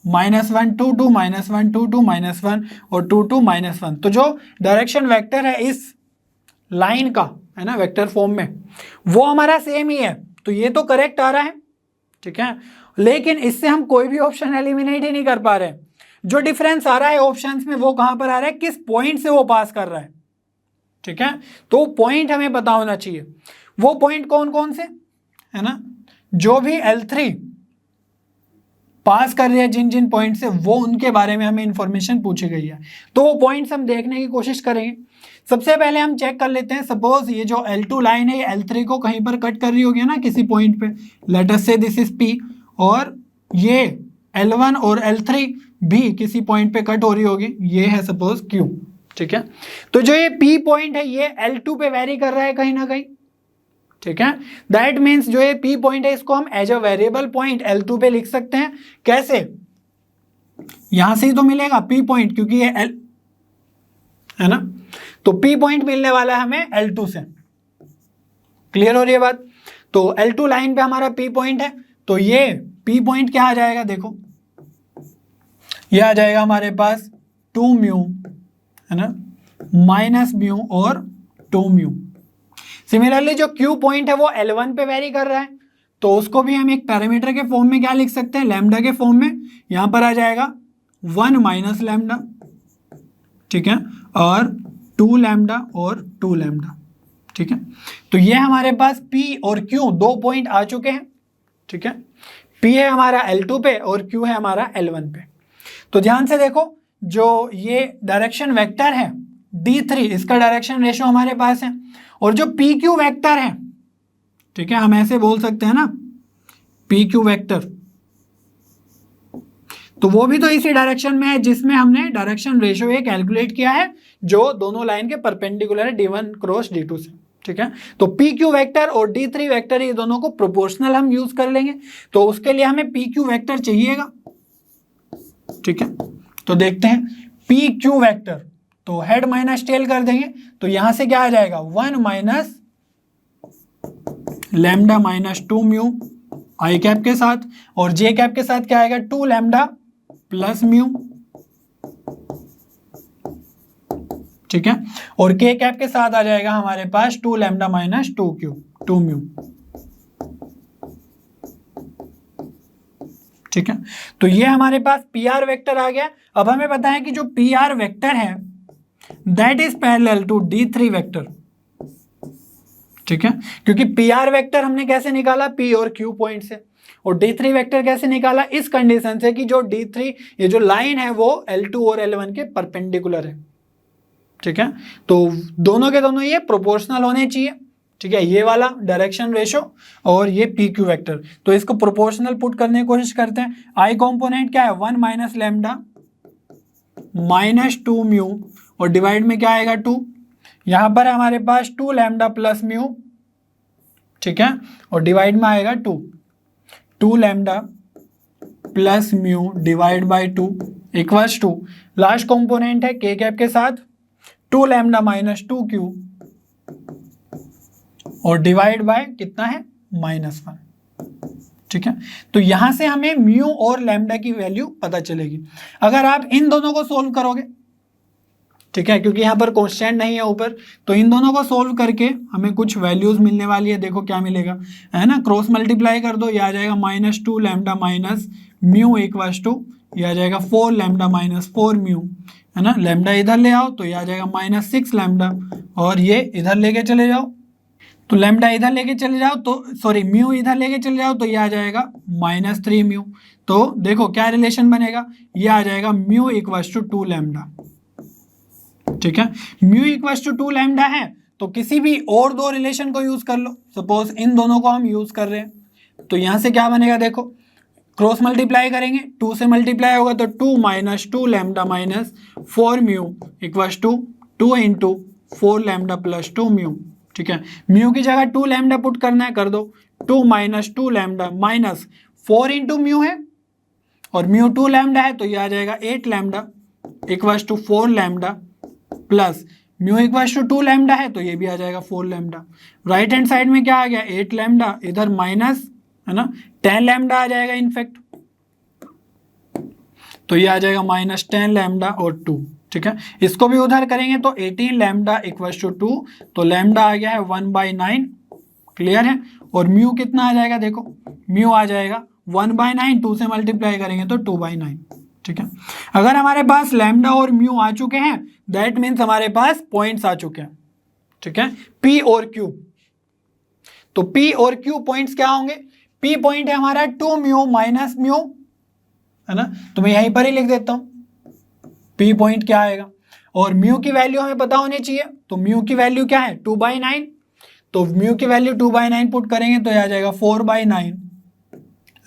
-1 2 2 -1 2 2 -1 और 2 2 -1। तो जो डायरेक्शन वेक्टर है इस लाइन का, है ना, वेक्टर फॉर्म में, वो हमारा सेम ही है। तो ये तो करेक्ट आ रहा है, ठीक है, लेकिन इससे हम कोई भी ऑप्शन एलिमिनेट ही नहीं कर पा रहे। जो डिफरेंस आ रहा है ऑप्शंस में वो कहां पर आ रहा है, किस पॉइंट से वो पास कर रहा है, ठीक है। तो पॉइंट हमें पता होना चाहिए। वो पॉइंट कौन कौन से, है ना, जो भी L3 पास कर रहे हैं जिन जिन पॉइंट से, वो उनके बारे में हमें इंफॉर्मेशन पूछी गई है। तो वो पॉइंट्स हम देखने की कोशिश करेंगे। सबसे पहले हम चेक कर लेते हैं, सपोज ये जो L2 लाइन है ये L3 को कहीं पर कट कर रही होगी ना किसी पॉइंट पे, लेट अस से दिस इज P, और ये L1 और L3 भी किसी पॉइंट पे कट हो रही होगी, ये है सपोज Q, ठीक है। तो जो ये P पॉइंट है ये L2 पे वेरी कर रहा है कहीं ना कहीं, ठीक है। दैट मीन्स जो ये P पॉइंट है इसको हम as a variable point L2 पे लिख सकते हैं। कैसे, यहां से ही तो मिलेगा P पॉइंट, क्योंकि ये L है ना, तो P पॉइंट मिलने वाला है हमें L2 से। क्लियर हो रही है बात। तो L2 लाइन पे हमारा P पॉइंट है, तो ये P पॉइंट क्या आ जाएगा, देखो ये आ जाएगा हमारे पास 2 म्यू, है ना, -म्यू और 2 म्यू। सिमिलरली जो Q पॉइंट है वो L1 पे वेरी कर रहा है, तो उसको भी हम एक पैरामीटर के फॉर्म में क्या लिख सकते हैं, लैम्डा के फॉर्म में। यहां पर आ जाएगा 1 माइनस लैम्डा, ठीक है, और 2 लैम्डा और 2 लैम्डा, ठीक है। तो ये हमारे पास P और Q 2 पॉइंट आ चुके हैं, ठीक है। P है हमारा L2 पे और Q है हमारा L1 पे। तो ध्यान से देखो, जो ये डायरेक्शन वेक्टर है D3, इसका डायरेक्शन रेशो हमारे पास है, और जो PQ वेक्टर है, ठीक है, हम ऐसे बोल सकते हैं ना, PQ वेक्टर, तो वो भी तो इसी डायरेक्शन में है जिसमें हमने डायरेक्शन रेशियो ए कैलकुलेट किया है, जो दोनों लाइन के परपेंडिकुलर है D1 क्रॉस D2 से। ठीक है, तो PQ वेक्टर और D3 वेक्टर ये दोनों को प्रोपोर्शनल हम यूज कर लेंगे, तो उसके लिए हमें PQ वेक्टर चाहिएगा। ठीक है, तो देखते हैं PQ वेक्टर, तो हेड माइनस टेल कर देंगे, तो यहां से क्या आ जाएगा 1 माइनस लैम्डा माइनस 2 म्यू आई कैप के साथ, और जे कैप के साथ क्या आएगा 2 लैम्डा प्लस म्यू। ठीक है, और के कैप के साथ आ जाएगा हमारे पास 2 लैम्डा माइनस 2 क्यू 2 म्यू। ठीक है, तो ये हमारे पास पी आर वेक्टर आ गया। अब हमें पता है कि जो पी आर वेक्टर है that is parallel to D3 vector. ठीक है, क्योंकि पी आर वेक्टर हमने कैसे निकाला, P और Q पॉइंट से, और D3 वेक्टर कैसे निकाला, इस कंडीशन से कि जो D3 ये जो लाइन है वो L2 और L1 के परपेंडिकुलर है। ठीक है, तो दोनों के दोनों ये प्रोपोर्शनल होने चाहिए। ठीक है, ये वाला डायरेक्शन रेशो और ये PQ वेक्टर, तो इसको प्रोपोर्शनल पुट करने की कोशिश करते हैं। आई कॉम्पोनेंट क्या है 1 माइनस लैम्डा माइनस 2 म्यू, और डिवाइड में क्या आएगा 2, यहां पर है हमारे पास 2 लैम्डा प्लस म्यू। ठीक है, और डिवाइड में आएगा 2 lambda plus mu divide by 2 equals to, last component है के कैप के साथ 2 लैम्डा माइनस 2 क्यू, और डिवाइड बाय कितना है -1। ठीक है, तो यहां से हमें म्यू और लैम्डा की वैल्यू पता चलेगी अगर आप इन दोनों को सोल्व करोगे। ठीक है, क्योंकि यहाँ पर कांस्टेंट नहीं है ऊपर, तो इन दोनों को सोल्व करके हमें कुछ वैल्यूज मिलने वाली है। देखो क्या मिलेगा, है ना, क्रॉस मल्टीप्लाई कर दो, ये आ जाएगा -2 lambda minus mu equals to, ये आ जाएगा 4 लैम्डा माइनस 4 म्यू, है ना, लैम्डा इधर ले आओ तो ये आ जाएगा -6 लैम्डा, और ये इधर लेके चले जाओ तो लैम्डा इधर लेके चले जाओ तो सॉरी म्यू इधर लेके चले जाओ तो ये आ जाएगा -3 म्यू। तो देखो क्या रिलेशन बनेगा, ये आ जाएगा म्यू इक्वल्स टू 2 लैम्डा। ठीक है, म्यू इक्वल्स टू 2 लैम्डा है तो किसी भी और दो रिलेशन को यूज कर लो। सपोज इन दोनों को हम यूज कर रहे हैं, तो यहां से क्या बनेगा, देखो क्रॉस मल्टीप्लाई करेंगे, 2 से मल्टीप्लाई होगा तो 2 माइनस 2 lambda minus 4 mu equals to 2 into 4 lambda plus 2 mu. ठीक है, म्यू की जगह 2 लैम्डा पुट करना है, कर दो, 2 माइनस 2 लैम्डा माइनस 4 इंटू म्यू है, और म्यू 2 लैम्डा है तो ये आ जाएगा 8 lambda equals to 4 lambda plus mu equals to 2 lambda है तो ये भी आ जाएगा 4 लैम्डा। राइट हैंड साइड में क्या आ गया 8 लैम्डा, इधर माइनस, है ना, 10 लैम्डा आ जाएगा इनफैक्ट, तो ये आ जाएगा -10 लैम्डा और 2। ठीक है, इसको भी उधर करेंगे तो 18 लैम्डा इक्वल्स टू 2, तो लैम्डा आ गया है 1/9। क्लियर है, और म्यू कितना आ जाएगा, देखो म्यू आ जाएगा 1/9, 2 से मल्टीप्लाई करेंगे तो 2/9। ठीक है, अगर हमारे पास लैम्डा और म्यू आ चुके हैं दैट मीन्स हमारे पास पॉइंट्स आ चुके हैं। ठीक है, P और Q, तो P और Q पॉइंट्स क्या होंगे, P पॉइंट है हमारा 2 म्यू माइनस म्यू, है ना, तो मैं यहीं पर ही लिख देता हूं P पॉइंट क्या आएगा, और म्यू की वैल्यू हमें पता होनी चाहिए, तो म्यू की वैल्यू क्या है 2/9, तो म्यू की वैल्यू 2/9 पुट करेंगे तो यह आ जाएगा 4/9,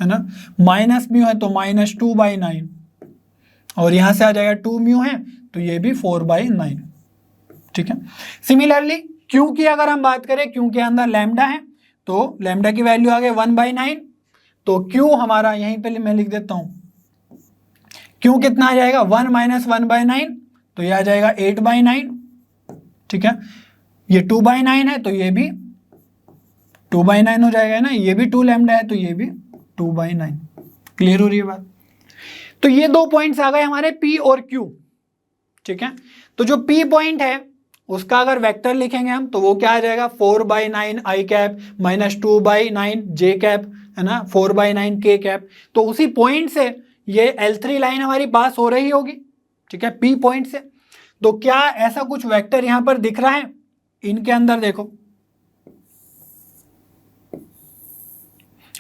है ना, माइनस म्यू है तो -2/9, और यहां से आ जाएगा 2 म्यू है तो ये भी 4/9। ठीक है, सिमिलरली क्यू की अगर हम बात करें, क्यू के अंदर लैम्डा है तो लैम्डा की वैल्यू आ गई 1/9, तो क्यू हमारा यहीं पे मैं लिख देता हूं, क्यू कितना आ जाएगा 1 माइनस 1/9, तो ये आ जाएगा 8/9। ठीक है, ये 2/9 है तो ये भी 2/9 हो जाएगा, ना, ये भी 2 लैम्डा है तो ये भी 2/9। क्लियर हो रही है बात, तो ये दो पॉइंट्स आ गए हमारे P और Q। ठीक है, तो जो P पॉइंट है उसका अगर वेक्टर लिखेंगे हम तो वो क्या आ जाएगा 4/9 आई कैप -2/9 जे कैप, है ना, 4/9 के कैप, तो उसी पॉइंट से ये L3 लाइन हमारी पास हो रही होगी। ठीक है, P पॉइंट से, तो क्या ऐसा कुछ वेक्टर यहां पर दिख रहा है इनके अंदर, देखो,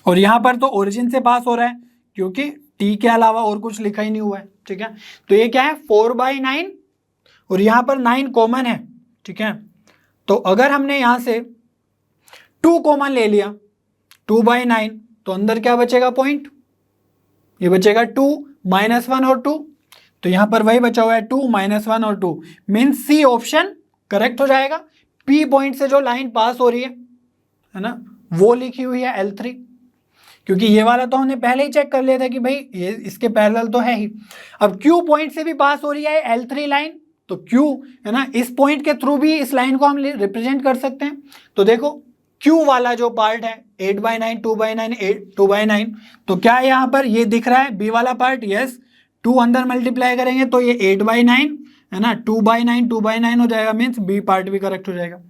और यहां पर तो ओरिजिन से पास हो रहा है क्योंकि T के अलावा और कुछ लिखा ही नहीं हुआ है। ठीक है, तो ये क्या है 4/9 और यहां पर 9 कॉमन है। ठीक है, तो अगर हमने यहां से 2 कॉमन ले लिया 2/9 तो अंदर क्या बचेगा पॉइंट, ये बचेगा 2 -1 और 2, तो यहाँ पर वही बचा हुआ है 2 -1 और 2, मीन्स सी ऑप्शन करेक्ट हो जाएगा। पी पॉइंट से जो लाइन पास हो रही है ना, वो लिखी हुई है L3, क्योंकि ये वाला तो हमने पहले ही चेक कर लिया था कि भाई ये इसके पैरेलल तो है ही। अब Q पॉइंट से भी पास हो रही है L3 लाइन, तो Q है ना, इस पॉइंट के थ्रू भी इस लाइन को हम रिप्रेजेंट कर सकते हैं। तो देखो Q वाला जो पार्ट है 8/9 2/9 2/9, तो क्या यहाँ पर ये दिख रहा है B वाला पार्ट, यस, 2 अंदर मल्टीप्लाई करेंगे तो ये 8/9 है ना, 2/9 2/9 हो जाएगा, मीन्स B पार्ट भी करेक्ट हो जाएगा।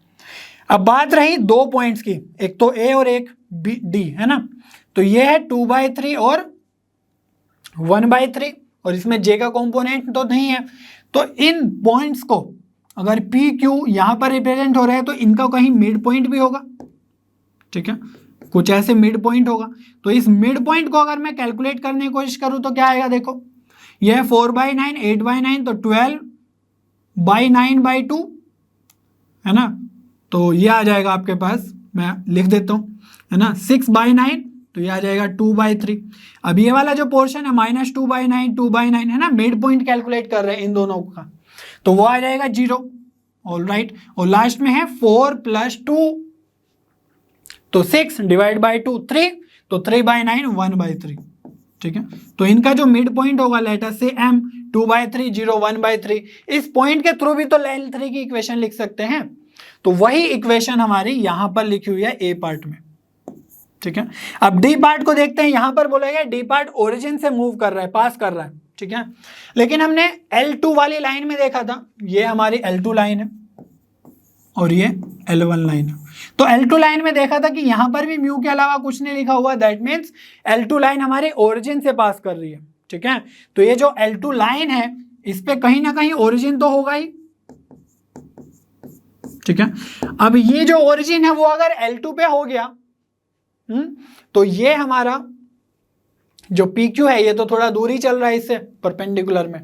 अब बात रही दो पॉइंट्स की, एक तो A और एक D है ना, तो ये है 2/3 और 1/3, और इसमें J का कंपोनेंट तो नहीं है। तो इन पॉइंट्स को अगर P Q यहाँ पर रिप्रेजेंट हो रहे हैं तो इनका कहीं मिड पॉइंट भी होगा, ठीक है, कुछ ऐसे मिड पॉइंट होगा। तो इस मिड पॉइंट को अगर मैं कैलकुलेट करने की कोशिश करूँ तो क्या आएगा, देखो यह है 4/9 8/9, तो 12/9/2 है ना, तो ये आ जाएगा आपके पास, मैं लिख देता हूँ है ना, 6/9, तो ये आ जाएगा 2/3। अब ये वाला जो पोर्शन है -2/9 2/9 है ना, मिड पॉइंट कैलकुलेट कर रहे हैं इन दोनों का, तो वो आ जाएगा 0, ऑल राइट। और लास्ट में है 4 + 2, तो 6 / 2 3, तो 3/9 1/3, ठीक है। तो इनका जो मिड पॉइंट होगा लेट अस से M 2/3 0 1/3, इस पॉइंट के थ्रू भी तो L3 की इक्वेशन लिख सकते हैं, तो वही इक्वेशन हमारी यहां पर लिखी हुई है A पार्ट में, ठीक है। अब D पार्ट को देखते हैं, यहां पर बोला गया D पार्ट ओरिजिन से मूव कर रहा है, पास कर रहा है, ठीक है, लेकिन हमने L2 वाली लाइन में देखा था, ये हमारी L2 लाइन है और ये L1 लाइन है। तो L2 लाइन में देखा था कि यहां पर भी म्यू के अलावा कुछ नहीं लिखा हुआ, दैट मीन्स L2 लाइन हमारे ओरिजिन से पास कर रही है, ठीक है। तो ये जो L2 लाइन है इस पे कहीं ना कहीं ओरिजिन तो होगा ही, ठीक है। अब ये जो ओरिजिन है वो अगर L2 पे हो गया तो ये हमारा जो PQ है ये तो थोड़ा दूर ही चल रहा है इससे परपेंडिकुलर में,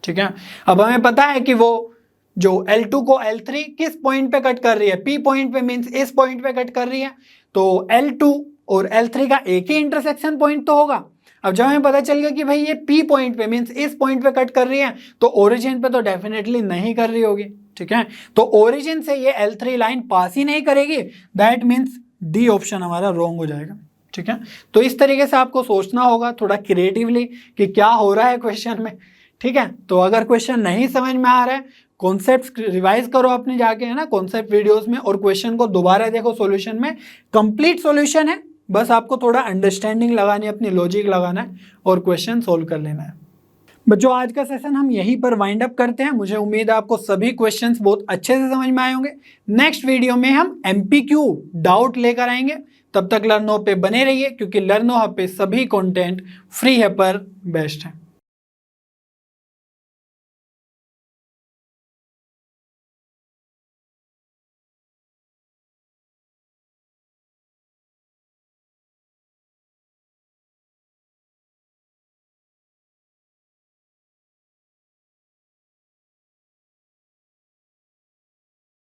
ठीक है। अब हमें पता है कि वो जो L2 को L3 किस पॉइंट पे कट कर रही है, P पॉइंट पे, मीन्स इस पॉइंट पे कट कर रही है, तो L2 और L3 का एक ही इंटरसेक्शन पॉइंट तो होगा। अब जब हमें पता चल गया कि भाई ये P पॉइंट पे मीन्स इस पॉइंट पे कट कर रही है, तो ओरिजिन पे तो डेफिनेटली नहीं कर रही होगी, ठीक है। तो ओरिजिन से ये L3 लाइन पास ही नहीं करेगी, दैट मीन्स D ऑप्शन हमारा रॉन्ग हो जाएगा, ठीक है। तो इस तरीके से आपको सोचना होगा थोड़ा क्रिएटिवली कि क्या हो रहा है क्वेश्चन में, ठीक है। तो अगर क्वेश्चन नहीं समझ में आ रहा है, कॉन्सेप्ट रिवाइज करो अपने जाके, है ना, कॉन्सेप्ट वीडियोस में, और क्वेश्चन को दोबारा देखो, सॉल्यूशन में कंप्लीट सॉल्यूशन है, बस आपको थोड़ा अंडरस्टैंडिंग लगानी है, अपनी लॉजिक लगाना है और क्वेश्चन सोल्व कर लेना है। बच्चों आज का सेशन हम यहीं पर वाइंड अप करते हैं। मुझे उम्मीद है आपको सभी क्वेश्चंस बहुत अच्छे से समझ में आए होंगे। नेक्स्ट वीडियो में हम MPQ डाउट लेकर आएंगे, तब तक लर्नो पे बने रहिए, क्योंकि लर्नो हब पे सभी कंटेंट फ्री है पर बेस्ट है।